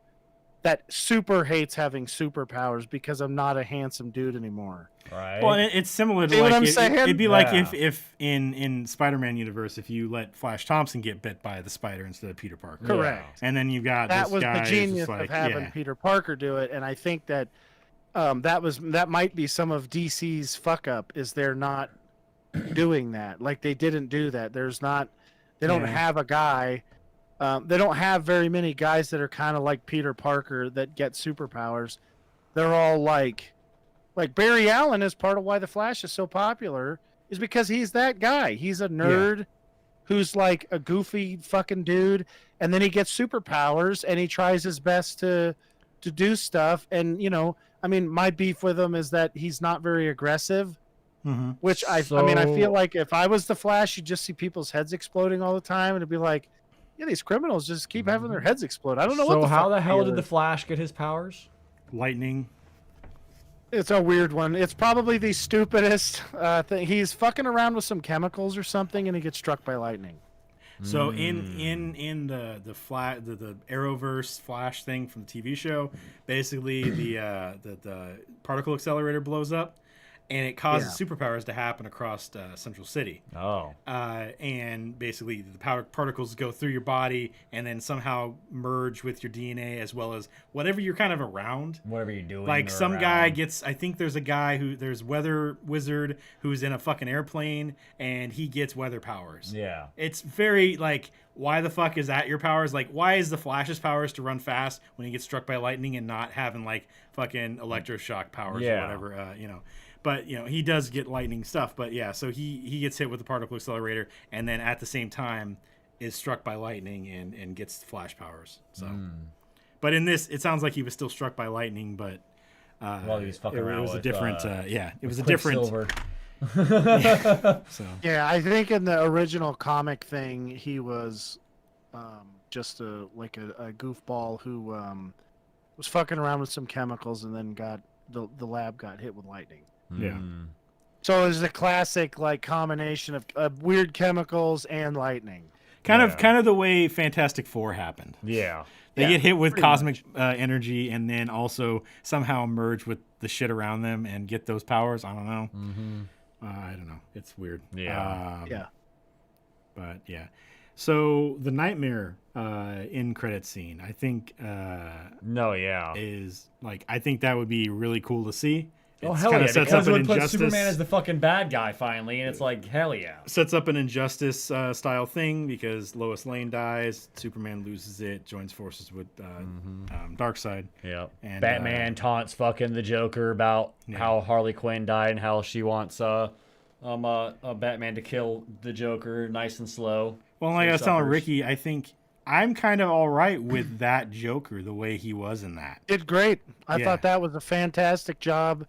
that super hates having superpowers because I'm not a handsome dude anymore. Right. Well, it's similar to See what like I'm saying? it'd be Yeah. like if in Spider-Man universe, if you let Flash Thompson get bit by the spider instead of Peter Parker. Correct. And then you've got That this was guy the who's genius just like, of having yeah. Peter Parker do it, and I think that that might be some of DC's fuck up, is they're not doing that. Like, they didn't do that. They don't have a guy. They don't have very many guys that are kind of like Peter Parker that get superpowers. They're all like Barry Allen is part of why the Flash is so popular, is because he's that guy. He's a nerd who's like a goofy fucking dude, and then he gets superpowers and he tries his best to do stuff. And I mean, my beef with him is that he's not very aggressive. Mm-hmm. Which I mean, I feel like if I was the Flash, you'd just see people's heads exploding all the time, and it'd be like, yeah, these criminals just keep having their heads explode. I don't know what So the how fuck the hell deal did the is. Flash get his powers? Lightning. It's a weird one. It's probably the stupidest thing. He's fucking around with some chemicals or something, and he gets struck by lightning. So in the Arrowverse Flash thing from the TV show, basically the particle accelerator blows up, and it causes superpowers to happen across Central City. Oh. And basically the particles go through your body and then somehow merge with your DNA as well as whatever you're kind of around. Whatever you're doing. Like or some around. guy gets, I think there's a guy there's Weather Wizard who's in a fucking airplane and he gets weather powers. Yeah. It's very like, why the fuck is that your powers? Like, why is the Flash's powers to run fast when he gets struck by lightning and not having like fucking electroshock powers or whatever, But, he does get lightning stuff. But, yeah, so he gets hit with the particle accelerator and then at the same time is struck by lightning and gets Flash powers. So, But in this, it sounds like he was still struck by lightning, but Well, he was fucking it around was a with, different, it was a different. Quicksilver. So, Yeah, I think in the original comic thing, he was just a goofball who was fucking around with some chemicals and then got the lab got hit with lightning. yeah. So it was a classic like combination of weird chemicals and lightning. Kind of the way Fantastic Four happened. Yeah. They get hit with cosmic energy and then also somehow merge with the shit around them and get those powers. I don't know. I don't know. It's weird. Yeah. Yeah. But yeah. So the Nightmare in credit scene, I think No, yeah. is like, I think that would be really cool to see. Oh, It's hell kinda yeah. sets Because up it an would put Injustice- Superman as the fucking bad guy finally, and it's like, hell yeah. Sets up an Injustice style thing because Lois Lane dies, Superman loses it, joins forces with Darkseid. Yeah. And, Batman taunts fucking the Joker about how Harley Quinn died and how she wants Batman to kill the Joker nice and slow. Well, like I was telling Ricky, I think I'm kind of all right with that Joker, the way he was in that. Did great. I Yeah. thought that was a fantastic job.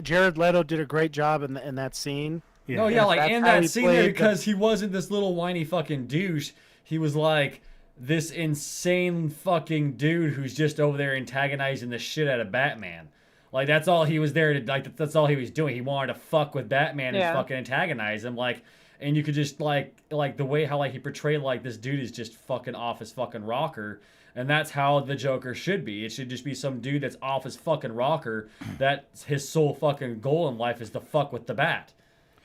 Jared Leto did a great job in that scene. Yeah. No, yeah, like that's in how that he scene there, played the- because he wasn't this little whiny fucking douche. He was like this insane fucking dude who's just over there antagonizing the shit out of Batman. Like that's all he was there to like. That's all he was doing. He wanted to fuck with Batman and fucking antagonize him. Like, and you could just like the way how like he portrayed like this dude is just fucking off his fucking rocker. And that's how the Joker should be. It should just be some dude that's off his fucking rocker. That's his sole fucking goal in life is to fuck with the Bat.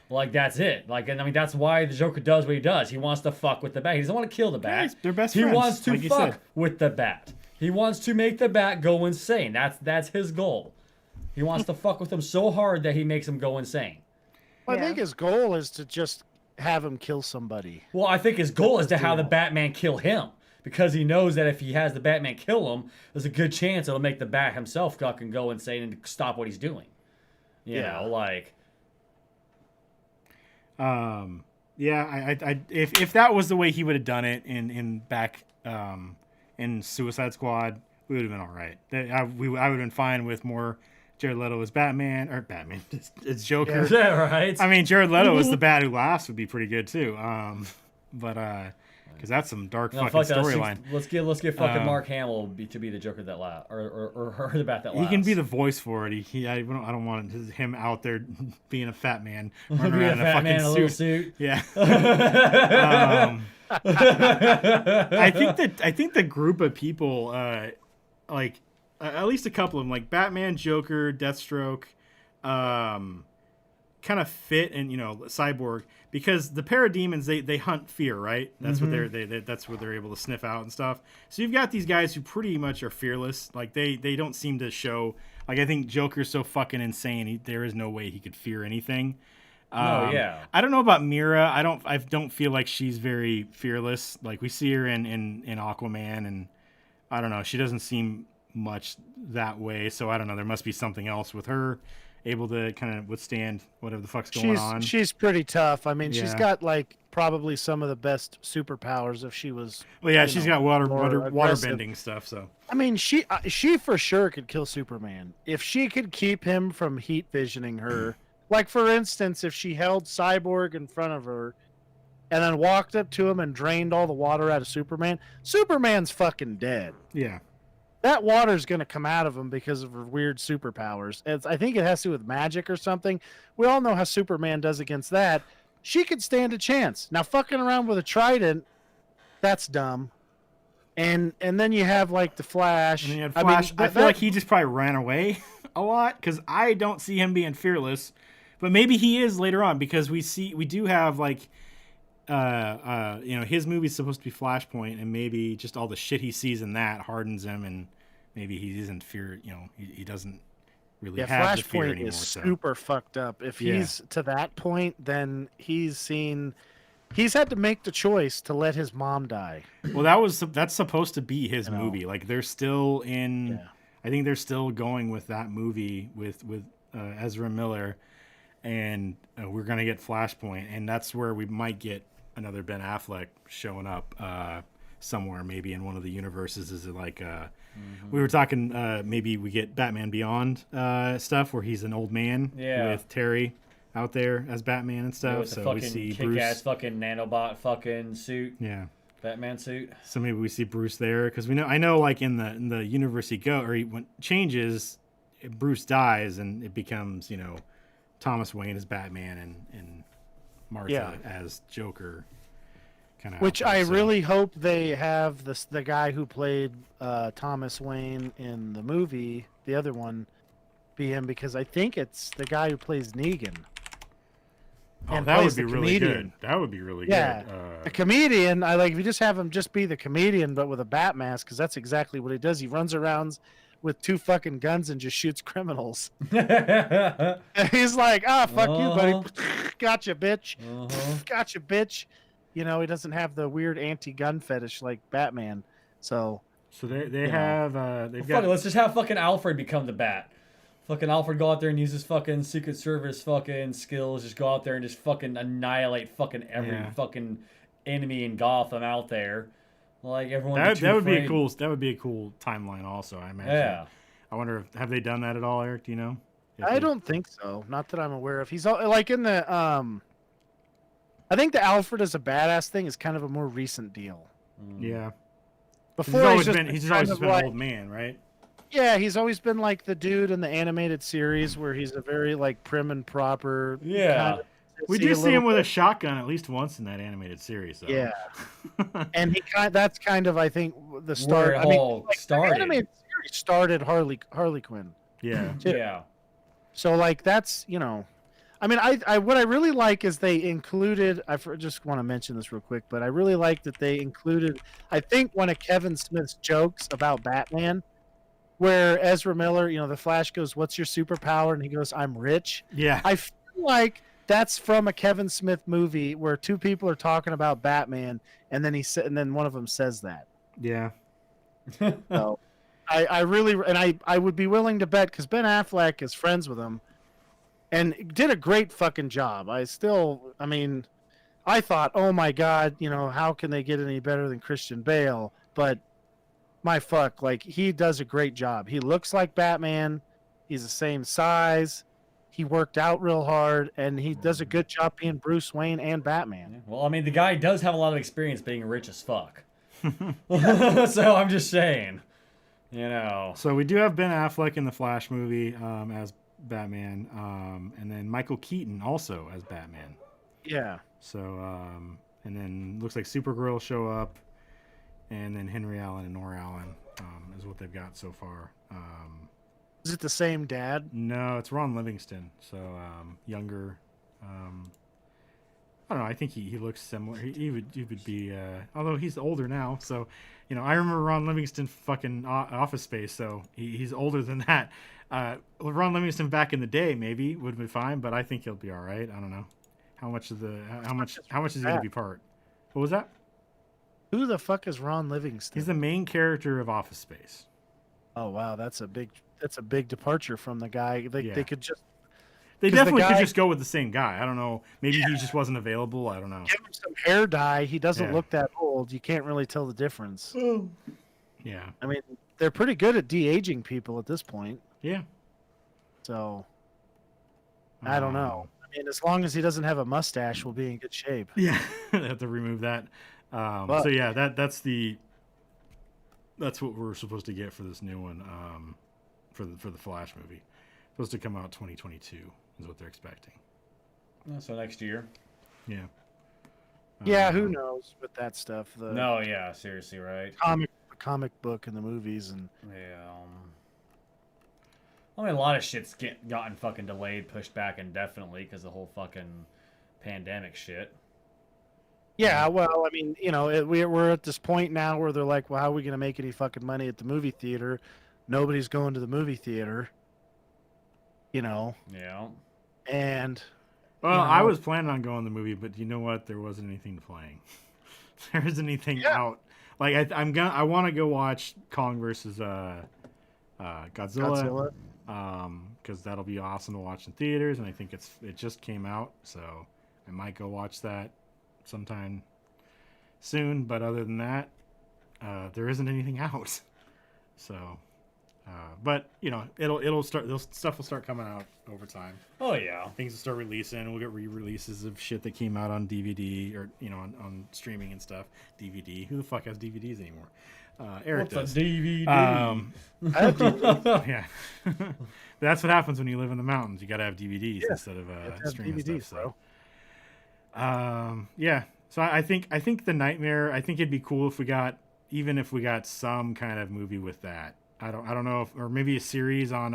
Like, that's it. Like, and I mean, that's why the Joker does what he does. He wants to fuck with the Bat. He doesn't want to kill the Bat. Guys, they're best he friends, wants to like you fuck said. with the Bat. He wants to make the Bat go insane. That's his goal. He wants to fuck with him so hard that he makes him go insane. Well, I think his goal is to just have him kill somebody. Well, I think his goal is to have the Batman kill him. Because he knows that if he has the Batman kill him, there's a good chance it'll make the Bat himself fucking go insane and stop what he's doing. You know, like, Yeah, if that was the way he would have done it in Suicide Squad, we would have been all right. I would have been fine with more Jared Leto as Batman it's Joker. Is that right? I mean, Jared Leto as the Bat Who Laughs would be pretty good too. But because that's some dark fucking storyline. Let's get fucking Mark Hamill to be the Joker that laughs, or the Bat that laughs. He can be the voice for it. I don't want him out there being a fat man, Be a running around fat man in a little suit. suit. Yeah. I think the group of people, like at least a couple of them, like Batman, Joker, Deathstroke, kind of fit, and Cyborg, because the parademons they hunt fear, right? That's what that's what they're able to sniff out and stuff. So you've got these guys who pretty much are fearless. Like they don't seem to show. Like I think Joker's so fucking insane. There is no way he could fear anything. Yeah. I don't know about Mira. I don't feel like she's very fearless. Like we see her in Aquaman, and I don't know. She doesn't seem much that way. So I don't know. There must be something else with her, able to kind of withstand whatever the fuck's going on. She's pretty tough. I mean, she's Yeah. got like probably some of the best superpowers if she was. Well, yeah, she's got water aggressive. bending stuff. So I mean, she for sure could kill Superman if she could keep him from heat visioning her. Like for instance, if she held Cyborg in front of her, and then walked up to him and drained all the water out of Superman, Superman's fucking dead. yeah, That water's going to come out of him because of her weird superpowers. I think it has to do with magic or something. We all know how Superman does against that. She could stand a chance. Now, fucking around with a trident, that's dumb. And then you have like the Flash. and then you had Flash. I feel like he just probably ran away a lot because I don't see him being fearless. But maybe he is later on, because we do have like, his movie's supposed to be Flashpoint, and maybe just all the shit he sees in that hardens him, and maybe he isn't fear. He doesn't really have the fear Flashpoint anymore. is So. super fucked up. If Yeah. he's to that point, then he's had to make the choice to let his mom die. Well, that's supposed to be his You know. movie. Like they're still in. Yeah. I think they're still going with that movie with Ezra Miller, and we're gonna get Flashpoint, and that's where we might get another Ben Affleck showing up somewhere, maybe in one of the universes. Is it like we were talking? Maybe we get Batman Beyond stuff where he's an old man with Terry out there as Batman and stuff. With the So fucking we see kick-ass Bruce. fucking nanobot fucking suit, Yeah. Batman suit. So maybe we see Bruce there, because I know like in the universe when changes, Bruce dies and it becomes Thomas Wayne as Batman and Martha as Joker. Kind of. Which I really hope they have the guy who played Thomas Wayne in the movie, the other one, be him, because I think it's the guy who plays Negan. Oh, and that would plays be the really comedian. good. That would be really Yeah, good. a comedian. I like if you just have him just be the comedian, but with a bat mask, because that's exactly what he does. He runs around with 2 fucking guns and just shoots criminals. And he's like, fuck you, buddy. Gotcha, bitch. Gotcha, bitch. He doesn't have the weird anti-gun fetish like Batman. So they have they've Fuck got. it, let's just have fucking Alfred become the Bat. Fucking Alfred go out there and use his fucking Secret Service fucking skills. Just go out there and just fucking annihilate fucking every fucking enemy in Gotham out there. Like everyone. That would be a cool. That would be a cool timeline. Also, I imagine. Yeah. I wonder have they done that at all, Eric? Do you know? I don't think so. Not that I'm aware of. He's like in the I think the Alfred as a badass thing is kind of a more recent deal. Yeah. Before He's always kind just of been like, an old man, right? yeah, he's always been like the dude in the animated series where he's a very like prim and proper. Yeah. kind of We sissy do a see little him with a bit. shotgun at least once in that animated series. Though. Yeah. And that's kind of I think the start. Where it I mean, all like, started. The animated series started Harley Quinn. Yeah. too. Yeah. So like that's I mean I what I really like is they included. Just want to mention this real quick, but I really like that they included. I think one of Kevin Smith's jokes about Batman, where Ezra Miller, the Flash goes, "What's your superpower?" and he goes, "I'm rich." Yeah. I feel like that's from a Kevin Smith movie where 2 people are talking about Batman, and then one of them says that. Yeah. So I really, and I would be willing to bet, because Ben Affleck is friends with him, and did a great fucking job. I mean, I thought, oh my god, how can they get any better than Christian Bale? But my fuck, like he does a great job. He looks like Batman. He's the same size. He worked out real hard, and he does a good job being Bruce Wayne and Batman. Well, I mean, the guy does have a lot of experience being rich as fuck. So I'm just saying, So we do have Ben Affleck in the Flash movie as Batman, and then Michael Keaton also as Batman. Yeah. So and then looks like Supergirl show up, and then Henry Allen and Nora Allen is what they've got so far. Is it the same dad? No, it's Ron Livingston. So younger. I don't know. I think he looks similar. He would be, although he's older now. So, I remember Ron Livingston fucking Office Space. So he's older than that. Ron Livingston back in the day maybe would be fine, but I think he'll be all right. I don't know how much is he going to be part. What was that? Who the fuck is Ron Livingston? He's the main character of Office Space. Oh wow, that's a big departure from the guy. They could just. They definitely could just go with the same guy. I don't know. Maybe he just wasn't available. I don't know. Give him some hair dye. He doesn't look that old. You can't really tell the difference. Yeah. I mean, they're pretty good at de-aging people at this point. Yeah. So, I don't know. I mean, as long as he doesn't have a mustache, we'll be in good shape. Yeah. They have to remove that. So yeah, that's what we're supposed to get for this new one. For the Flash movie, supposed to come out 2022 is what they're expecting. So next year. Yeah. Yeah, who knows with that stuff? No, yeah, seriously, right? Comic book and the movies and yeah. I mean, a lot of shit's gotten fucking delayed, pushed back indefinitely because the whole fucking pandemic shit. Yeah, well, I mean, we're at this point now where they're like, well, how are we going to make any fucking money at the movie theater? Nobody's going to the movie theater. Yeah. And well, I was planning on going to the movie, but you know what? There wasn't anything playing. There isn't anything out. Like I want to go watch Kong versus Godzilla. Because that'll be awesome to watch in theaters, and I think it just came out, so I might go watch that sometime soon. But other than that, there isn't anything out. So, but it'll start. Stuff will start coming out over time. Oh yeah, things will start releasing. We'll get re-releases of shit that came out on DVD or on streaming and stuff. DVD. Who the fuck has DVDs anymore? Erik does. A DVD? I have DVDs. Yeah. That's what happens when you live in the mountains. You got to have DVDs instead of streaming DVDs, stuff. So, yeah. So I think the Nightmare. I think it'd be cool if we got some kind of movie with that. I don't know or maybe a series on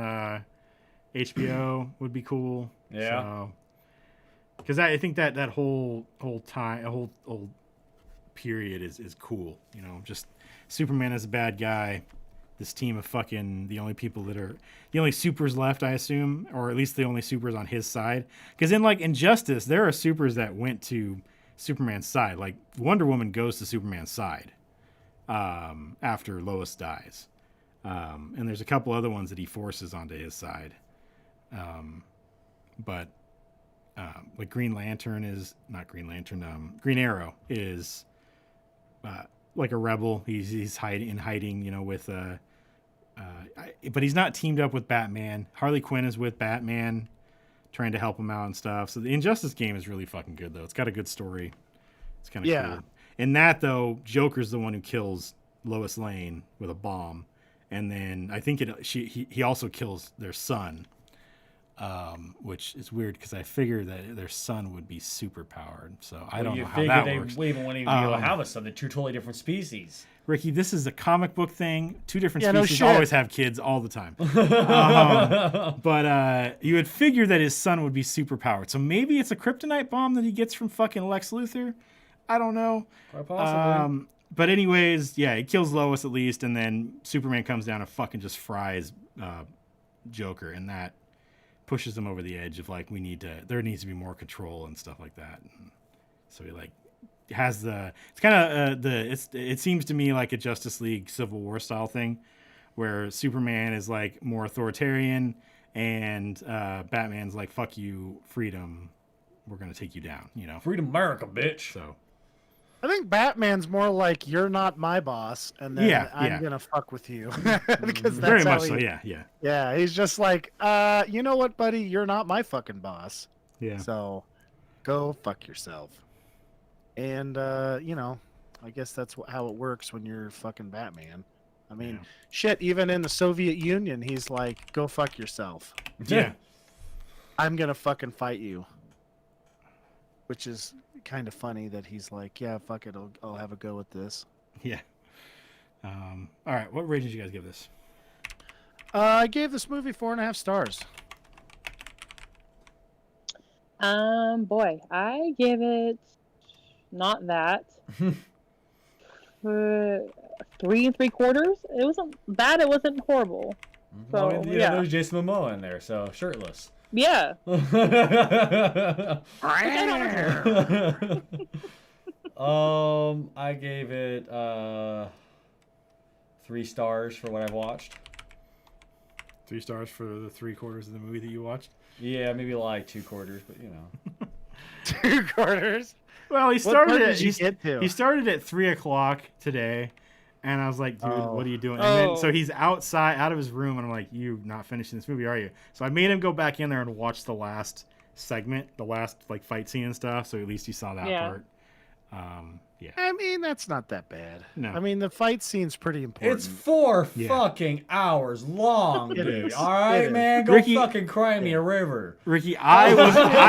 HBO would be cool. Yeah. So, because I think that whole period is cool. Just Superman is a bad guy. This team of fucking the only supers left, I assume, or at least the only supers on his side. Because in Injustice, there are supers that went to Superman's side. Like Wonder Woman goes to Superman's side after Lois dies, and there's a couple other ones that he forces onto his side. But like Green Arrow is like a rebel. He's hiding, with but he's not teamed up with Batman. Harley Quinn is with Batman, trying to help him out and stuff. So the Injustice game is really fucking good, though. It's got a good story. It's kind of cool. In that, though, Joker's the one who kills Lois Lane with a bomb, and then I think he also kills their son, which is weird because I figured that their son would be super powered. So I don't know how that works. We even wouldn't even be able to have a son. They're two totally different species. Ricky, this is a comic book thing. Two different species always have kids all the time. But you would figure that his son would be super powered. So maybe it's a kryptonite bomb that he gets from fucking Lex Luthor. I don't know. Quite possibly. But anyways, yeah, it kills Lois at least, and then Superman comes down and fucking just fries Joker, and that pushes him over the edge of there needs to be more control and stuff like that. And so he has it's kind of it seems to me like a Justice League Civil War style thing where Superman is more authoritarian and Batman's like, "Fuck you, freedom. We're gonna take you down." You know. Freedom America, bitch. So. I think Batman's more like, "You're not my boss," and then I'm gonna fuck with you. Because that's Very how much so. Yeah. Yeah, he's just like, you know what, buddy? You're not my fucking boss. Yeah. So, go fuck yourself. And you know, I guess that's how it works when you're fucking Batman. I mean, shit. Even in the Soviet Union, he's like, "Go fuck yourself." Yeah. I'm gonna fucking fight you. Which is kind of funny that he's like, "Yeah, fuck it, I'll have a go at this." Yeah. All right. What rating did you guys give this? I gave this movie 4.5 stars. Boy, I give it not that. 3 3/4. It wasn't bad. It wasn't horrible. So I mean, there's Jason Momoa in there, so shirtless. Yeah. I gave it 3 stars for what I've watched. 3 stars for the 3/4 of the movie that you watched. Yeah, maybe like 2/4, but you know. 2/4. Well, he What started part at did you get to? he started at 3:00 today, and I was like, "Dude, what are you doing?" And then so he's out of his room, and I'm like, "You not finishing this movie, are you?" So I made him go back in there and watch the last segment, the last like fight scene and stuff. So at least he saw that part. Yeah. I mean, that's not that bad. No. I mean, the fight scene's pretty important. It's 4 fucking hours long, It dude. is. All right, It is. man, go Ricky- fucking cry me a river. Ricky, I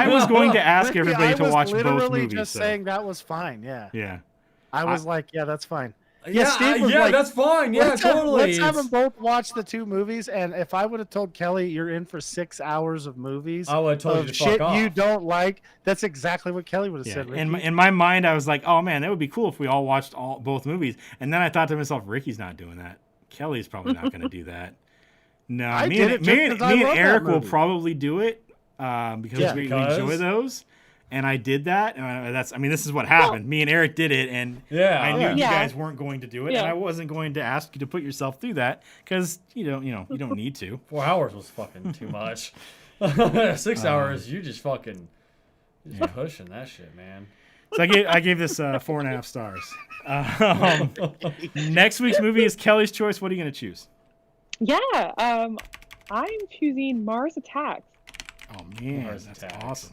was going to ask Ricky, everybody to watch both literally movies. just so. saying that was fine. Yeah. Yeah. I was like, yeah, that's fine. Yeah, Steve was like, that's fine. Yeah, totally. Let's have them both watch the 2 movies. And if I would have told Kelly you're in for 6 hours of movies, I would have told of you to shit fuck off. you don't like, that's exactly what Kelly would have Yeah. said. Ricky. In my mind, I was like, "Oh man, that would be cool if we all watched both movies." And then I thought to myself, "Ricky's not doing that. Kelly's probably not going to do that." No, I me did and, it just me and, 'cause I me and love that Eric will movie. probably do it because we enjoy those. And I did that, and this is what happened. Me and Eric did it, and I knew you guys weren't going to do it, and I wasn't going to ask you to put yourself through that because you don't need to. 4 hours was fucking too much. 6 hours, you just fucking pushing that shit, man. So I gave this 4.5 stars. Next week's movie is Kelly's choice. What are you going to choose? Yeah. I'm choosing Mars Attacks. Oh man, Mars that's Attacks. awesome.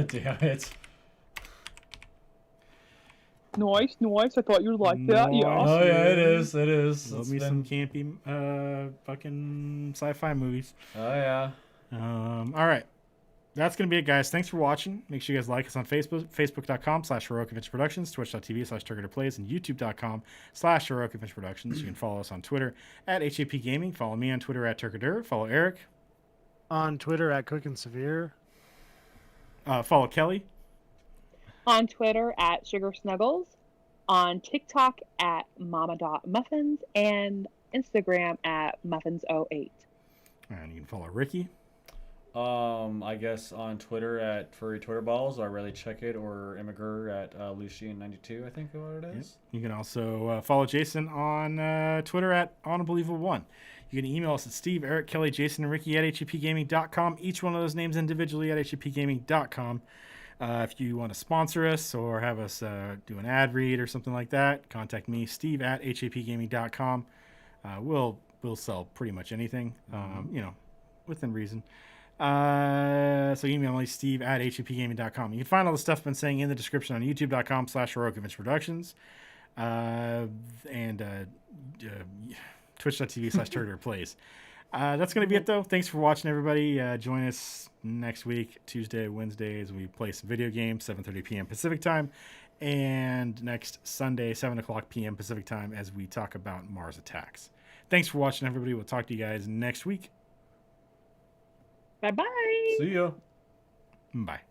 Damn it. Nice. I thought you'd like that. Yeah. Oh yeah, it is. It is. Love It's me been- some campy fucking sci-fi movies. Oh yeah. All right. That's going to be it, guys. Thanks for watching. Make sure you guys like us on Facebook, facebook.com/Heroic Productions, twitch.tv/TurkeyToPlays, and youtube.com/Heroic Productions. You can follow us on Twitter @HAP Gaming. Follow me on Twitter @Turkadur. Follow Eric. On Twitter @CookingSevere. Follow Kelly. On Twitter @SugarSnuggles. On TikTok @Mama.Muffins. And Instagram @Muffins08. And you can follow Ricky. I guess on Twitter @FurryTwitterballs. I rarely check it, or Immigrant @Lucian92. I think is what it is. You can also follow Jason on Twitter @Unbelievable1. You can email us at Steve, Eric, Kelly, Jason, and Ricky @HAPGaming.com. Each one of those names individually @HAPGaming.com. If you want to sponsor us or have us do an ad read or something like that, contact me, Steve @HAPGaming.com. We'll sell pretty much anything, within reason. So email me, Steve @HAPGaming.com. You can find all the stuff I've been saying in the description on youtube.com/Heroic Productions and twitch.tv/TurkeyToPlays. That's going to be it, though. Thanks for watching, everybody. Join us next week, Tuesday, Wednesdays. We play some video games, 7:30 p.m. Pacific time. And next Sunday, 7:00 p.m. Pacific time, as we talk about Mars Attacks. Thanks for watching, everybody. We'll talk to you guys next week. Bye-bye. See ya. Bye.